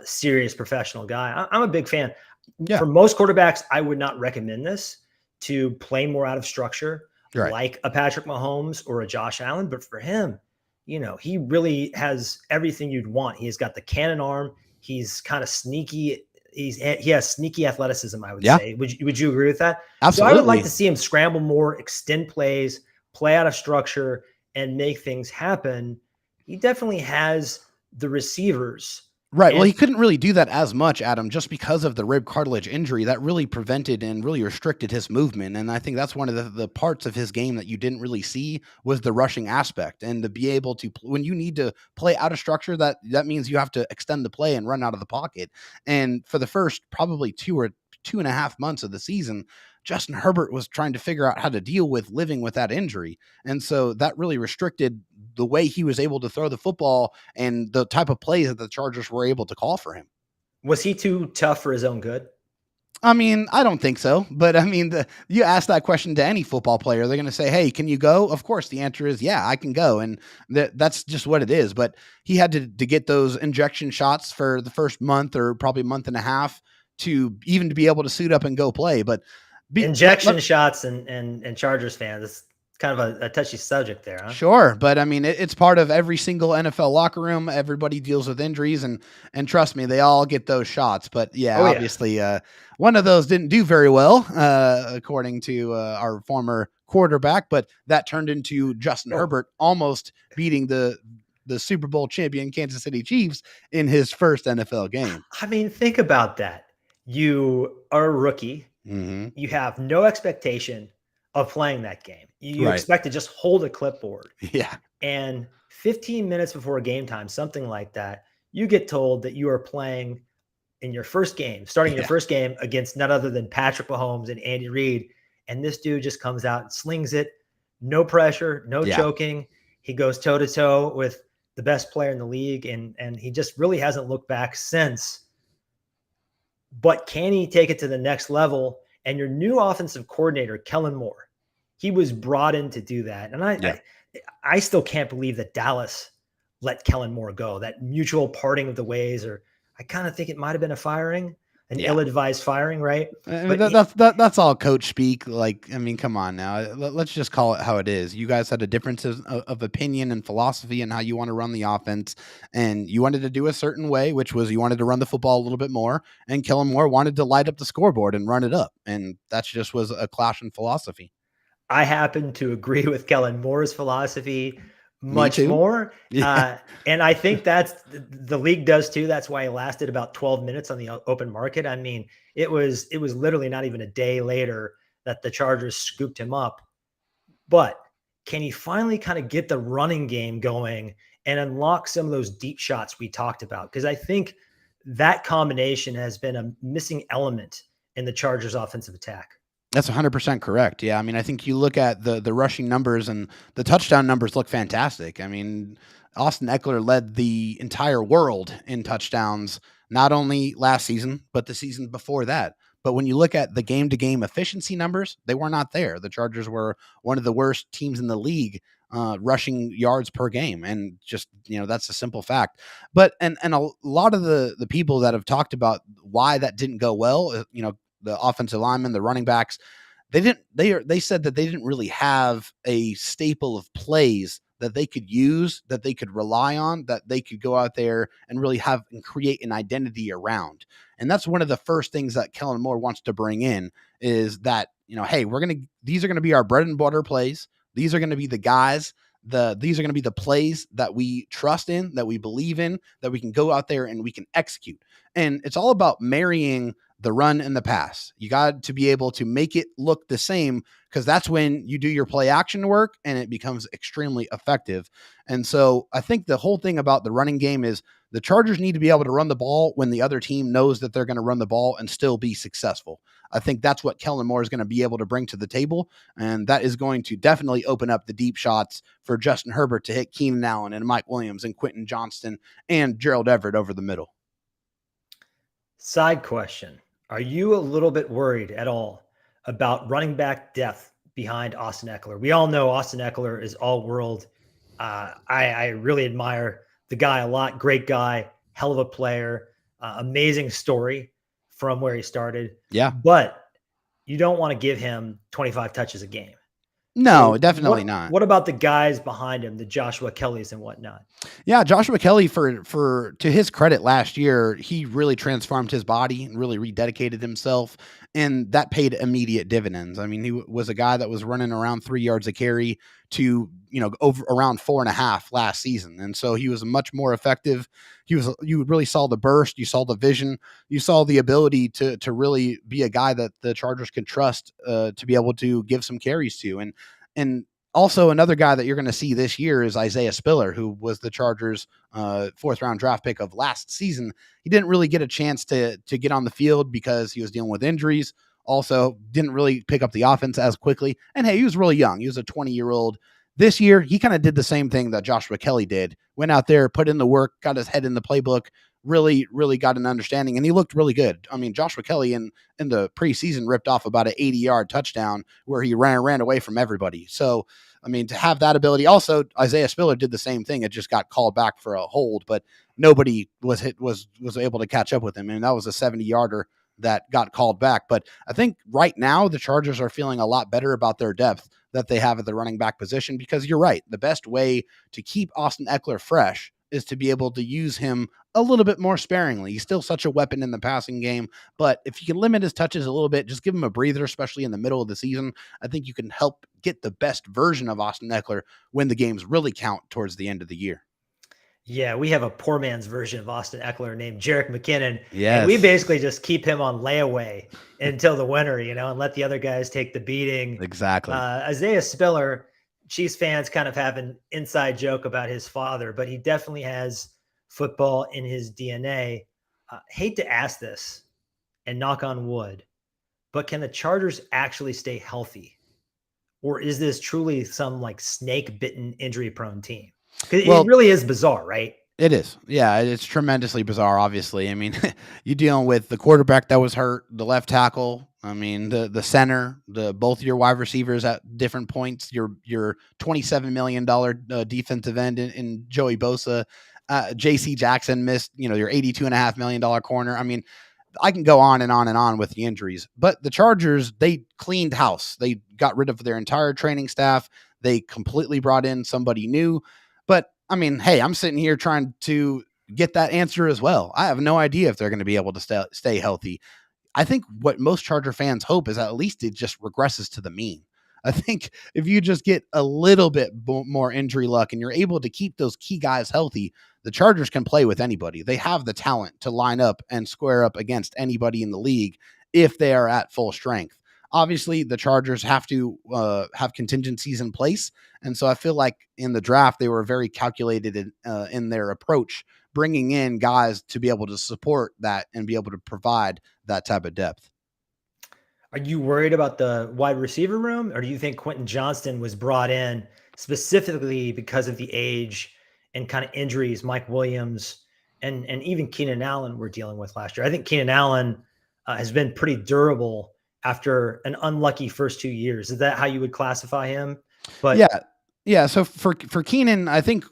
serious professional guy. I'm a big fan. Yeah. For most quarterbacks, I would not recommend this to play more out of structure, right, like a Patrick Mahomes or a Josh Allen. But for him, he really has everything you'd want. He's got the cannon arm. He's kind of sneaky. He has sneaky athleticism, I would say. Would you agree with that? Absolutely. So I would like to see him scramble more, extend plays, play out of structure, and make things happen. He definitely has the receivers. Right. Well, he couldn't really do that as much, Adam, just because of the rib cartilage injury that really prevented and really restricted his movement. And I think that's one of the parts of his game that you didn't really see was the rushing aspect. And to be able to, when you need to play out of structure, that means you have to extend the play and run out of the pocket. And for the first probably 2.5 months of the season, Justin Herbert was trying to figure out how to deal with living with that injury. And so that really restricted the way he was able to throw the football and the type of plays that the Chargers were able to call for him. Was he too tough for his own good? I mean, I don't think so. But I mean, you ask that question to any football player, they're going to say, hey, can you go? Of course, the answer is, yeah, I can go. And that's just what it is. But he had to get those injection shots for the first month or probably month and a half to be able to suit up and go play. But injection shots and Chargers fans, it's kind of a touchy subject there, huh? Sure. But I mean, it's part of every single NFL locker room. Everybody deals with injuries and trust me, they all get those shots. But obviously one of those didn't do very well, according to our former quarterback, but that turned into Justin Herbert almost beating the Super Bowl champion Kansas City Chiefs in his first NFL game. I mean, think about that. You are a rookie. Mm-hmm. You have no expectation of playing that game. You expect to just hold a clipboard. Yeah. And 15 minutes before game time, something like that, you get told that you are playing in your first game, starting your first game against none other than Patrick Mahomes and Andy Reid. And this dude just comes out and slings it. No pressure, no choking. He goes toe to toe with the best player in the league. And he just really hasn't looked back since. But can he take it to the next level? And your new offensive coordinator, Kellen Moore, he was brought in to do that. And I still can't believe that Dallas let Kellen Moore go, that mutual parting of the ways, or I kind of think it might've been a firing, an ill-advised firing, right? I mean, that's all coach speak. Like, I mean, come on now. Let's just call it how it is. You guys had a difference of opinion and philosophy and how you want to run the offense. And you wanted to do a certain way, which was you wanted to run the football a little bit more. And Kellen Moore wanted to light up the scoreboard and run it up. And that just was a clash in philosophy. I happen to agree with Kellen Moore's philosophy much more. Yeah. And I think that's the league does too. That's why he lasted about 12 minutes on the open market. I mean, it was literally not even a day later that the Chargers scooped him up. But can he finally kind of get the running game going and unlock some of those deep shots we talked about? Because I think that combination has been a missing element in the Chargers offensive attack. That's 100% correct. Yeah. I mean, I think you look at the rushing numbers and the touchdown numbers look fantastic. I mean, Austin Eckler led the entire world in touchdowns, not only last season, but the season before that. But when you look at the game-to-game efficiency numbers, they were not there. The Chargers were one of the worst teams in the league rushing yards per game. And just, that's a simple fact. But, and a lot of the people that have talked about why that didn't go well, the offensive linemen, the running backs, they said that they didn't really have a staple of plays that they could use, that they could rely on, that they could go out there and really have and create an identity around. And that's one of the first things that Kellen Moore wants to bring in is that, hey, these are going to be our bread and butter plays. These are going to be the guys, these are going to be the plays that we trust in, that we believe in, that we can go out there and we can execute. And it's all about marrying the run and the pass. You got to be able to make it look the same, because that's when you do your play action work and it becomes extremely effective. And so I think the whole thing about the running game is the Chargers need to be able to run the ball when the other team knows that they're going to run the ball and still be successful. I think that's what Kellen Moore is going to be able to bring to the table. And that is going to definitely open up the deep shots for Justin Herbert to hit Keenan Allen and Mike Williams and Quentin Johnston and Gerald Everett over the middle. Side question. Are you a little bit worried at all about running back depth behind Austin Eckler? We all know Austin Eckler is all world. I really admire the guy a lot. Great guy, hell of a player, amazing story from where he started. Yeah. But you don't want to give him 25 touches a game. No, So definitely not. What about the guys behind him, the Joshua Kellys and whatnot? Yeah, Joshua Kelly, for to his credit, last year, he really transformed his body and really rededicated himself, and that paid immediate dividends. I mean, he was a guy that was running around 3 yards a carry to, over around 4.5 last season. And so he was much more effective. You really saw the burst, you saw the vision, you saw the ability to really be a guy that the Chargers could trust to be able to give some carries to. And also another guy that you're going to see this year is Isaiah Spiller, who was the Chargers' 4th round draft pick of last season. He didn't really get a chance to get on the field because he was dealing with injuries. Also didn't really pick up the offense as quickly. And hey, he was really young. He was a 20-year-old. This year, he kind of did the same thing that Joshua Kelly did. Went out there, put in the work, got his head in the playbook, really, really got an understanding, and he looked really good. I mean, Joshua Kelly in the preseason ripped off about an 80-yard touchdown where he ran away from everybody. So, I mean, to have that ability. Also, Isaiah Spiller did the same thing. It just got called back for a hold, but nobody was able to catch up with him, and that was a 70-yarder that got called back. But I think right now the Chargers are feeling a lot better about their depth that they have at the running back position, because you're right. The best way to keep Austin Eckler fresh is to be able to use him a little bit more sparingly. He's still such a weapon in the passing game, but if you can limit his touches a little bit, just give him a breather, especially in the middle of the season, I think you can help get the best version of Austin Eckler when the games really count towards the end of the year. Yeah, we have a poor man's version of Austin Eckler named Jerick McKinnon. Yes. And we basically just keep him on layaway until the winter, and let the other guys take the beating. Exactly. Isaiah Spiller, Chiefs fans kind of have an inside joke about his father, but he definitely has football in his DNA. Hate to ask this and knock on wood, but can the Chargers actually stay healthy? Or is this truly some like snake bitten injury prone team? Because it really is bizarre, right? It is. Yeah, it's tremendously bizarre, obviously. I mean, you're dealing with the quarterback that was hurt, the left tackle, I mean, the center, both your wide receivers at different points, your $27 million defensive end in Joey Bosa, JC Jackson missed, your $82.5 million corner. I mean, I can go on and on and on with the injuries, but the Chargers, they cleaned house. They got rid of their entire training staff. They completely brought in somebody new. But I mean, hey, I'm sitting here trying to get that answer as well. I have no idea if they're going to be able to stay healthy. I think what most Charger fans hope is at least it just regresses to the mean. I think if you just get a little bit more injury luck and you're able to keep those key guys healthy, the Chargers can play with anybody. They have the talent to line up and square up against anybody in the league if they are at full strength. Obviously, the Chargers have to have contingencies in place. And so I feel like in the draft, they were very calculated in their approach, bringing in guys to be able to support that and be able to provide that type of depth. Are you worried about the wide receiver room, or do you think Quentin Johnston was brought in specifically because of the age and kind of injuries Mike Williams and even Keenan Allen were dealing with last year? I think Keenan Allen has been pretty durable after an unlucky first 2 years. Is that how you would classify him? But yeah, Yeah, so for Keenan, I think,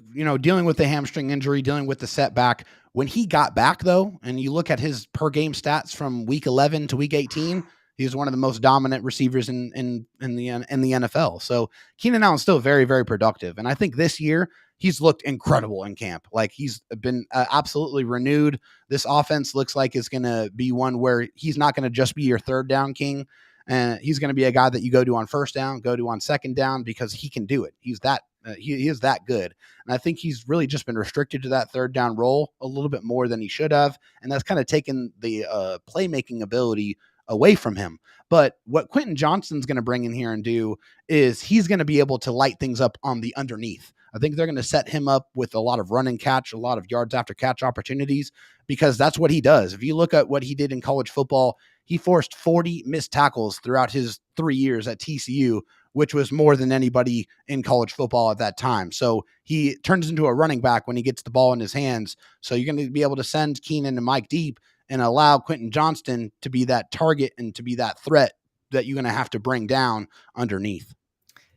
dealing with the hamstring injury, dealing with the setback, when he got back though, and you look at his per game stats from week 11 to week 18, he was one of the most dominant receivers in the NFL. So Keenan Allen's still very, very productive, and I think this year he's looked incredible in camp. Like, he's been absolutely renewed. This offense looks like it's going to be one where he's not going to just be your third down king. And he's going to be a guy that you go to on first down, go to on second down, because he can do it. He's that he is that good. And I think he's really just been restricted to that third down role a little bit more than he should have. And that's kind of taken the playmaking ability away from him. But what Quentin Johnston's going to bring in here and do is he's going to be able to light things up on the underneath. I think they're going to set him up with a lot of run and catch, a lot of yards after catch opportunities, because that's what he does. If you look at what he did in college football, he forced 40 missed tackles throughout his 3 years at TCU, which was more than anybody in college football at that time. So he turns into a running back when he gets the ball in his hands. So you're going to be able to send Keenan and Mike deep and allow Quentin Johnston to be that target and to be that threat that you're going to have to bring down underneath.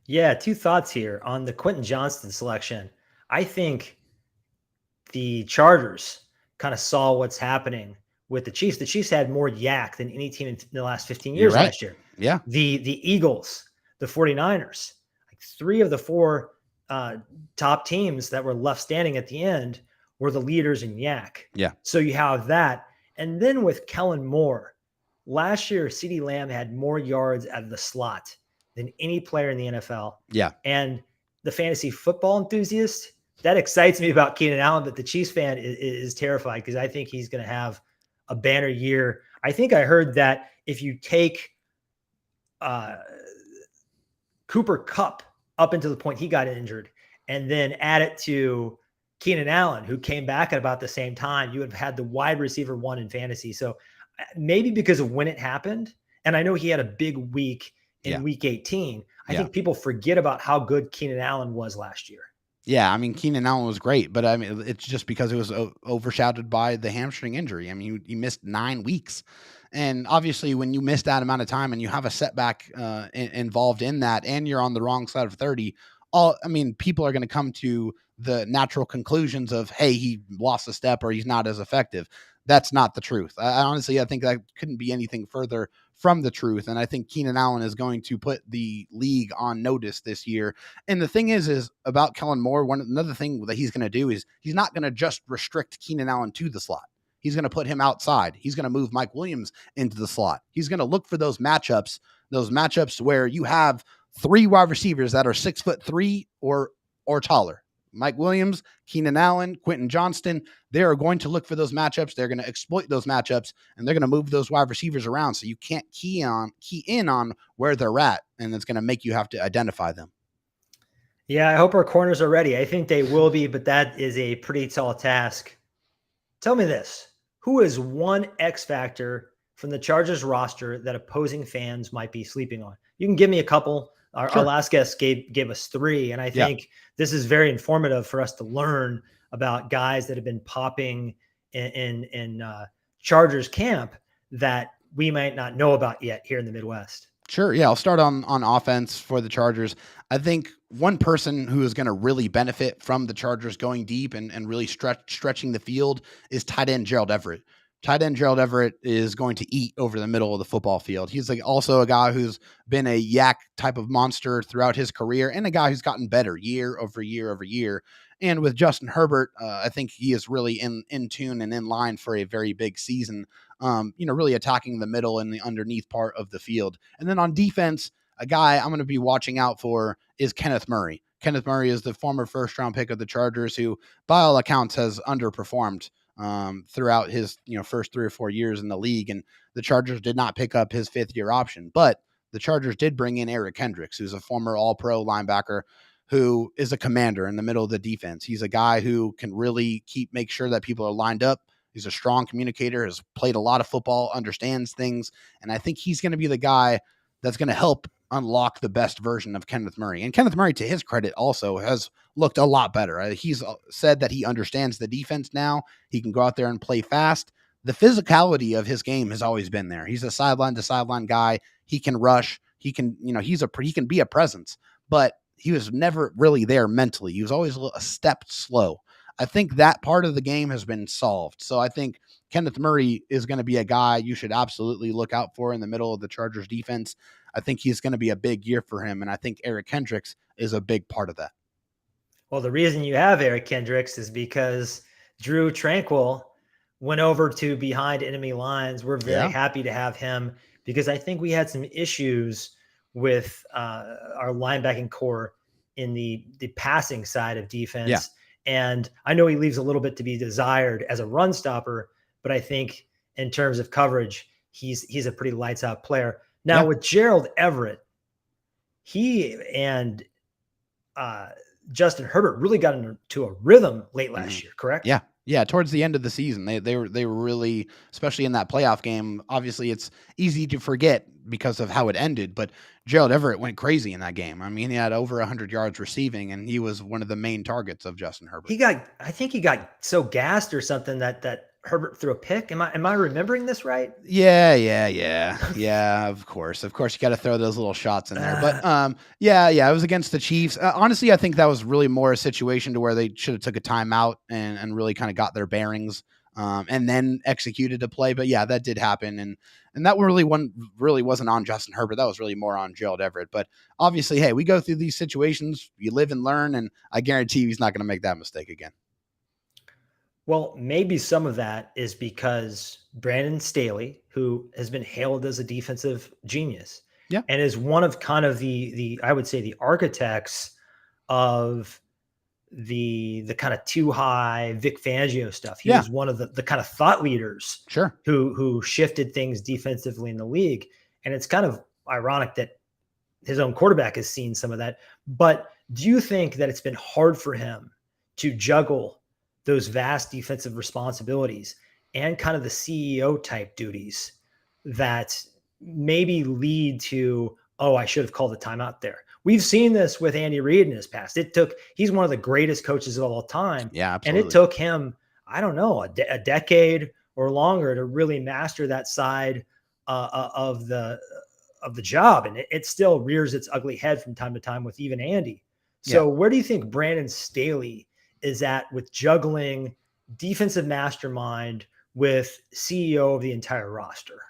Yeah, two thoughts here on the Quentin Johnston selection. I think the Chargers kind of saw what's happening with the Chiefs. The Chiefs had more yak than any team in the last 15 years last year. Yeah. The Eagles, the 49ers, like 3 of the 4 top teams that were left standing at the end were the leaders in yak. Yeah. So you have that. And then with Kellen Moore, last year, CeeDee Lamb had more yards out of the slot than any player in the NFL. Yeah. And the fantasy football enthusiast, that excites me about Keenan Allen, but the Chiefs fan is terrified because I think he's going to have a banner year. I think I heard that if you take Cooper Kupp up until the point he got injured and then add it to Keenan Allen, who came back at about the same time, you would have had the wide receiver 1 in fantasy. So maybe because of when it happened, and I know he had a big week in week 18, I think people forget about how good Keenan Allen was last year. Yeah, I mean, Keenan Allen was great, but I mean, it's just because it was overshadowed by the hamstring injury. I mean, he missed 9 weeks. And obviously, when you miss that amount of time and you have a setback involved in that, and you're on the wrong side of 30, people are going to come to the natural conclusions of, hey, he lost a step or he's not as effective. That's not the truth. I think that couldn't be anything further from the truth. And I think Keenan Allen is going to put the league on notice this year. And the thing is about Kellen Moore, another thing that he's going to do is he's not going to just restrict Keenan Allen to the slot. He's going to put him outside. He's going to move Mike Williams into the slot. He's going to look for those matchups where you have 3 wide receivers that are 6'3" or taller. Mike Williams, Keenan Allen, Quentin Johnston, they are going to look for those matchups. They're going to exploit those matchups, and they're going to move those wide receivers around so you can't key in on where they're at, and it's going to make you have to identify them. Yeah, I hope our corners are ready. I think they will be, but that is a pretty tall task. Tell me this. Who is one X factor from the Chargers roster that opposing fans might be sleeping on? You can give me a couple. Our last guest gave us 3, and I think this is very informative for us to learn about guys that have been popping in Chargers camp that we might not know about yet here in the Midwest. Sure. Yeah, I'll start on offense for the Chargers. I think one person who is going to really benefit from the Chargers going deep and really stretching the field is tight end Gerald Everett. Tight end Gerald Everett is going to eat over the middle of the football field. He's also a guy who's been a yak type of monster throughout his career and a guy who's gotten better year over year over year. And with Justin Herbert, I think he is really in tune and in line for a very big season, really attacking the middle and the underneath part of the field. And then on defense, a guy I'm going to be watching out for is Kenneth Murray. Kenneth Murray is the former first-round pick of the Chargers who, by all accounts, has underperformed throughout his first 3 or 4 years in the league, and the Chargers did not pick up his 5th-year option. But the Chargers did bring in Eric Kendricks, who's a former All-Pro linebacker who is a commander in the middle of the defense. He's a guy who can really make sure that people are lined up. He's a strong communicator, has played a lot of football, understands things, and I think he's going to be the guy that's going to help unlock the best version of Kenneth Murray. And Kenneth Murray, to his credit, also has looked a lot better. He's said that he understands the defense now. He can go out there and play fast. The physicality of his game has always been there. He's a sideline to sideline guy. He can rush. He can, he can be a presence, but he was never really there mentally. He was always a step slow. I think that part of the game has been solved. So I think Kenneth Murray is going to be a guy you should absolutely look out for in the middle of the Chargers defense. I think he's going to be a big year for him. And I think Eric Kendricks is a big part of that. Well, the reason you have Eric Kendricks is because Drew Tranquill went over to behind enemy lines. We're very happy to have him because I think we had some issues with our linebacking core in the passing side of defense. Yeah. And I know he leaves a little bit to be desired as a run stopper, but I think in terms of coverage, he's a pretty lights out player. Now with Gerald Everett, he and Justin Herbert really got into a rhythm late last year, correct? Yeah. Yeah, towards the end of the season, they were really, especially in that playoff game. Obviously, it's easy to forget because of how it ended, but Gerald Everett went crazy in that game. I mean, he had over 100 yards receiving, and he was one of the main targets of Justin Herbert. I think he got so gassed or something that Herbert threw a pick. Am I remembering this right? Yeah. Of course, you got to throw those little shots in there. But it was against the Chiefs. Honestly, I think that was really more a situation to where they should have took a timeout and really kind of got their bearings and then executed a play. But yeah, that did happen, and that really wasn't on Justin Herbert. That was really more on Gerald Everett. But obviously, hey, we go through these situations, you live and learn, and I guarantee you he's not going to make that mistake again. Well, maybe some of that is because Brandon Staley, who has been hailed as a defensive genius, and is one of kind of the I would say the architects of the kind of too high Vic Fangio stuff. He was one of the kind of thought leaders, who shifted things defensively in the league. And it's kind of ironic that his own quarterback has seen some of that. But do you think that it's been hard for him to juggle those vast defensive responsibilities and kind of the CEO type duties that maybe lead to, I should have called the timeout there? We've seen this with Andy Reid in his past. He's one of the greatest coaches of all time. Yeah, absolutely. And it took him, I don't know, a decade or longer to really master that side of the job. And it still rears its ugly head from time to time with even Andy. So where do you think Brandon Staley is at with juggling defensive mastermind with CEO of the entire roster?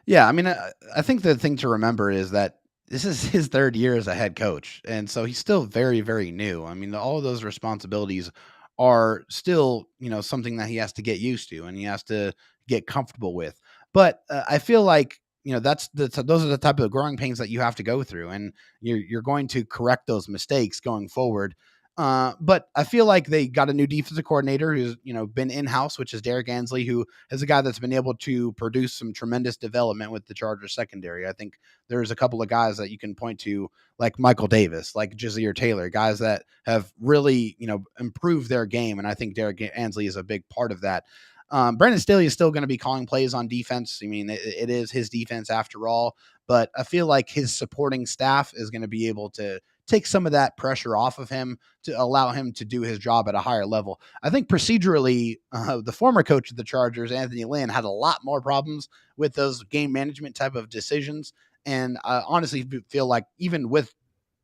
Yeah, I mean, I think the thing to remember is that this is his third year as a head coach. And so he's still very, very new. I mean, all of those responsibilities are still, something that he has to get used to and he has to get comfortable with. But I feel like, those are the type of growing pains that you have to go through, and you're going to correct those mistakes going forward. But I feel like they got a new defensive coordinator who's, been in-house, which is Derek Ansley, who is a guy that's been able to produce some tremendous development with the Chargers secondary. I think there's a couple of guys that you can point to, like Michael Davis, like Jazeer Taylor, guys that have really, improved their game. And I think Derek Ansley is a big part of that. Brandon Staley is still going to be calling plays on defense. I mean, it is his defense after all, but I feel like his supporting staff is going to be able to take some of that pressure off of him to allow him to do his job at a higher level. I think procedurally, the former coach of the Chargers, Anthony Lynn, had a lot more problems with those game management type of decisions. And I honestly feel like even with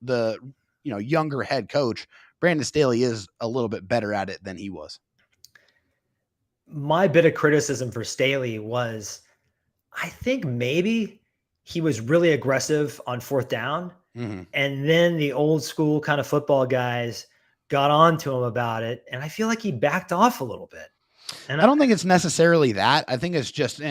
the, younger head coach, Brandon Staley is a little bit better at it than he was. My bit of criticism for Staley was, I think maybe he was really aggressive on fourth down. Mm-hmm. And then the old school kind of football guys got on to him about it. And I feel like he backed off a little bit. And I don't think it's necessarily that. I think it's just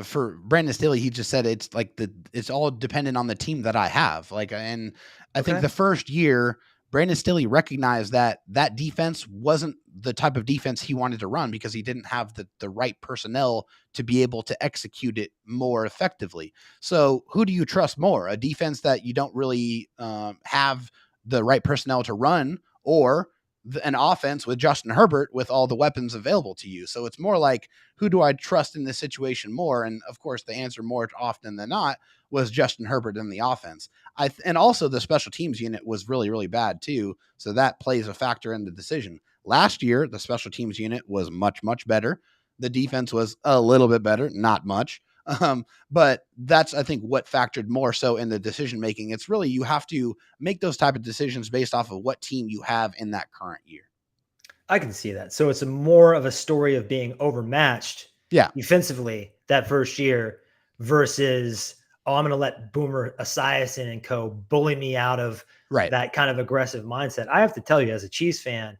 for Brandon Staley, he just said it's like it's all dependent on the team that I have. And I think the first year, Brandon Staley recognized that defense wasn't the type of defense he wanted to run because he didn't have the right personnel to be able to execute it more effectively. So who do you trust more? A defense that you don't really have the right personnel to run, or an offense with Justin Herbert with all the weapons available to you? So it's more like, who do I trust in this situation more? And of course, the answer more often than not was Justin Herbert in the offense. And also the special teams unit was really, really bad too. So that plays a factor in the decision. Last year, the special teams unit was much, much better. The defense was a little bit better, not much. But that's, I think, what factored more so in the decision making. It's really, you have to make those type of decisions based off of what team you have in that current year. I can see that. So it's more of a story of being overmatched defensively that first year versus, I'm going to let Boomer Esiason and co bully me out of that kind of aggressive mindset. I have to tell you, as a Chiefs fan,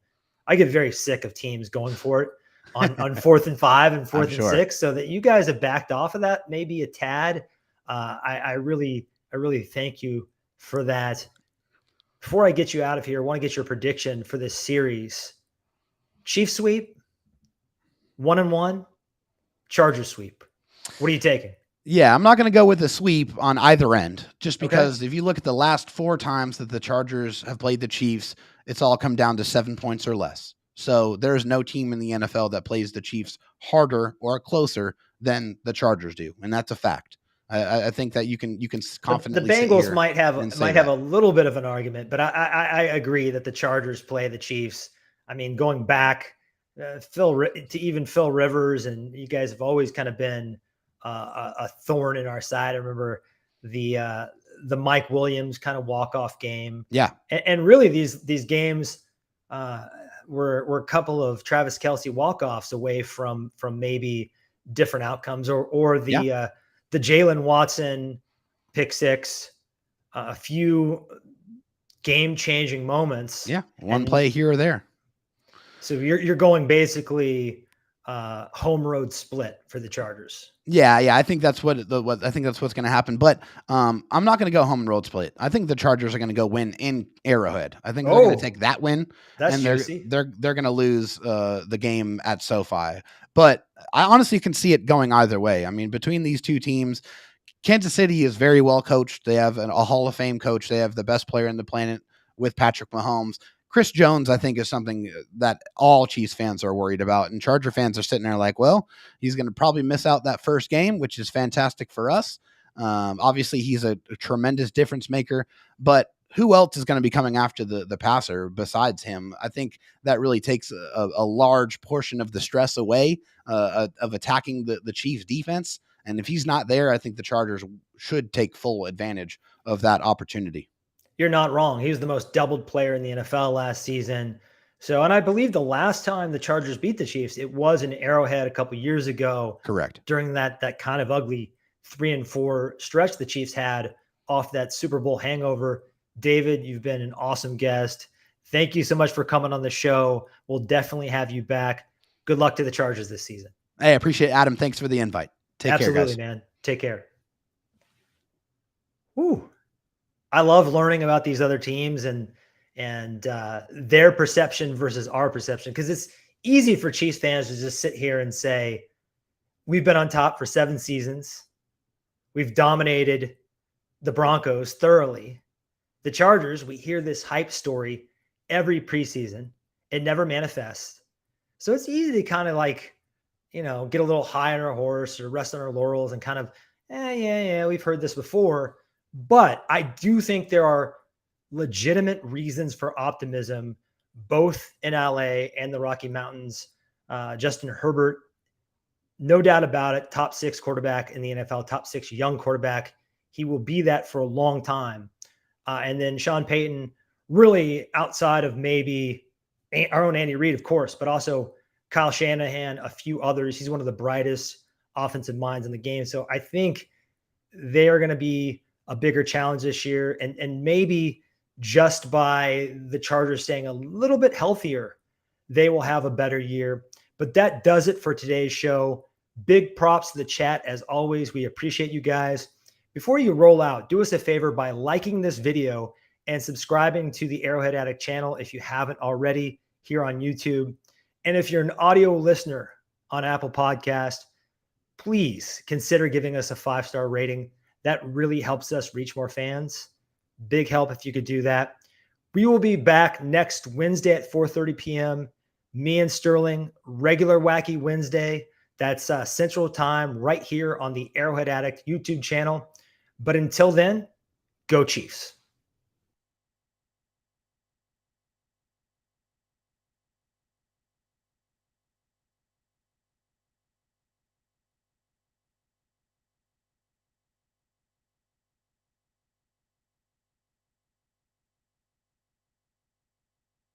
I get very sick of teams going for it on 4th and 5 and 4th and 6. So that you guys have backed off of that maybe a tad. I really thank you for that. Before I get you out of here, I want to get your prediction for this series. Chiefs sweep, 1-1, Chargers sweep. What are you taking? Yeah, I'm not going to go with a sweep on either end, just because if you look at the last 4 times that the Chargers have played the Chiefs, it's all come down to 7 points or less. So there's no team in the NFL that plays the Chiefs harder or closer than the Chargers do, and that's a fact. I think that you can confidently. The Bengals might have a little bit of an argument, but I agree that the Chargers play the Chiefs. I mean, going back, Phil Rivers, and you guys have always kind of been a thorn in our side. I remember the Mike Williams kind of walk-off game. Yeah. And really these games were a couple of Travis Kelce walk-offs away from maybe different outcomes or the Jalen Watson pick six, a few game-changing moments. Yeah. One play here or there. So you're going basically home road split for the Chargers. Yeah, I think that's what's going to happen. But I'm not going to go home road split. I think the Chargers are going to go win in Arrowhead. I think they're going to take that win. That's juicy. They're going to lose the game at SoFi. But I honestly can see it going either way. I mean, between these two teams, Kansas City is very well coached. They have a Hall of Fame coach. They have the best player in the planet with Patrick Mahomes. Chris Jones, I think, is something that all Chiefs fans are worried about. And Charger fans are sitting there like, well, he's going to probably miss out that first game, which is fantastic for us. Obviously, he's a tremendous difference maker. But who else is going to be coming after the passer besides him? I think that really takes a large portion of the stress away of attacking the Chiefs defense. And if he's not there, I think the Chargers should take full advantage of that opportunity. You're not wrong. He was the most doubled player in the NFL last season. So, and I believe the last time the Chargers beat the Chiefs, it was in Arrowhead a couple years ago. Correct. During that kind of ugly 3-4 stretch the Chiefs had off that Super Bowl hangover. David, you've been an awesome guest. Thank you so much for coming on the show. We'll definitely have you back. Good luck to the Chargers this season. Hey, I appreciate it, Adam. Thanks for the invite. Take care, guys. Absolutely, man. Take care. Woo. I love learning about these other teams and their perception versus our perception, because it's easy for Chiefs fans to just sit here and say, we've been on top for 7 seasons. We've dominated the Broncos thoroughly. The Chargers, we hear this hype story every preseason. It never manifests. So it's easy to kind of get a little high on our horse or rest on our laurels and kind of, we've heard this before. But I do think there are legitimate reasons for optimism, both in LA and the Rocky Mountains. Justin Herbert, no doubt about it, top 6 quarterback in the NFL, top 6 young quarterback. He will be that for a long time. And then Sean Payton, really outside of maybe our own Andy Reid, of course, but also Kyle Shanahan, a few others. He's one of the brightest offensive minds in the game. So I think they are going to be a bigger challenge this year, and maybe just by the Chargers staying a little bit healthier, they will have a better year. But that does it for today's show. Big props to the chat. As always, we appreciate you guys. Before you roll out, do us a favor by liking this video and subscribing to the Arrowhead Addict channel if you haven't already here on YouTube. And if you're an audio listener on Apple Podcast, please consider giving us a 5-star rating. That really helps us reach more fans. Big help if you could do that. We will be back next Wednesday at 4:30 p.m. Me and Sterling, regular Wacky Wednesday. That's Central Time right here on the Arrowhead Addict YouTube channel. But until then, go Chiefs.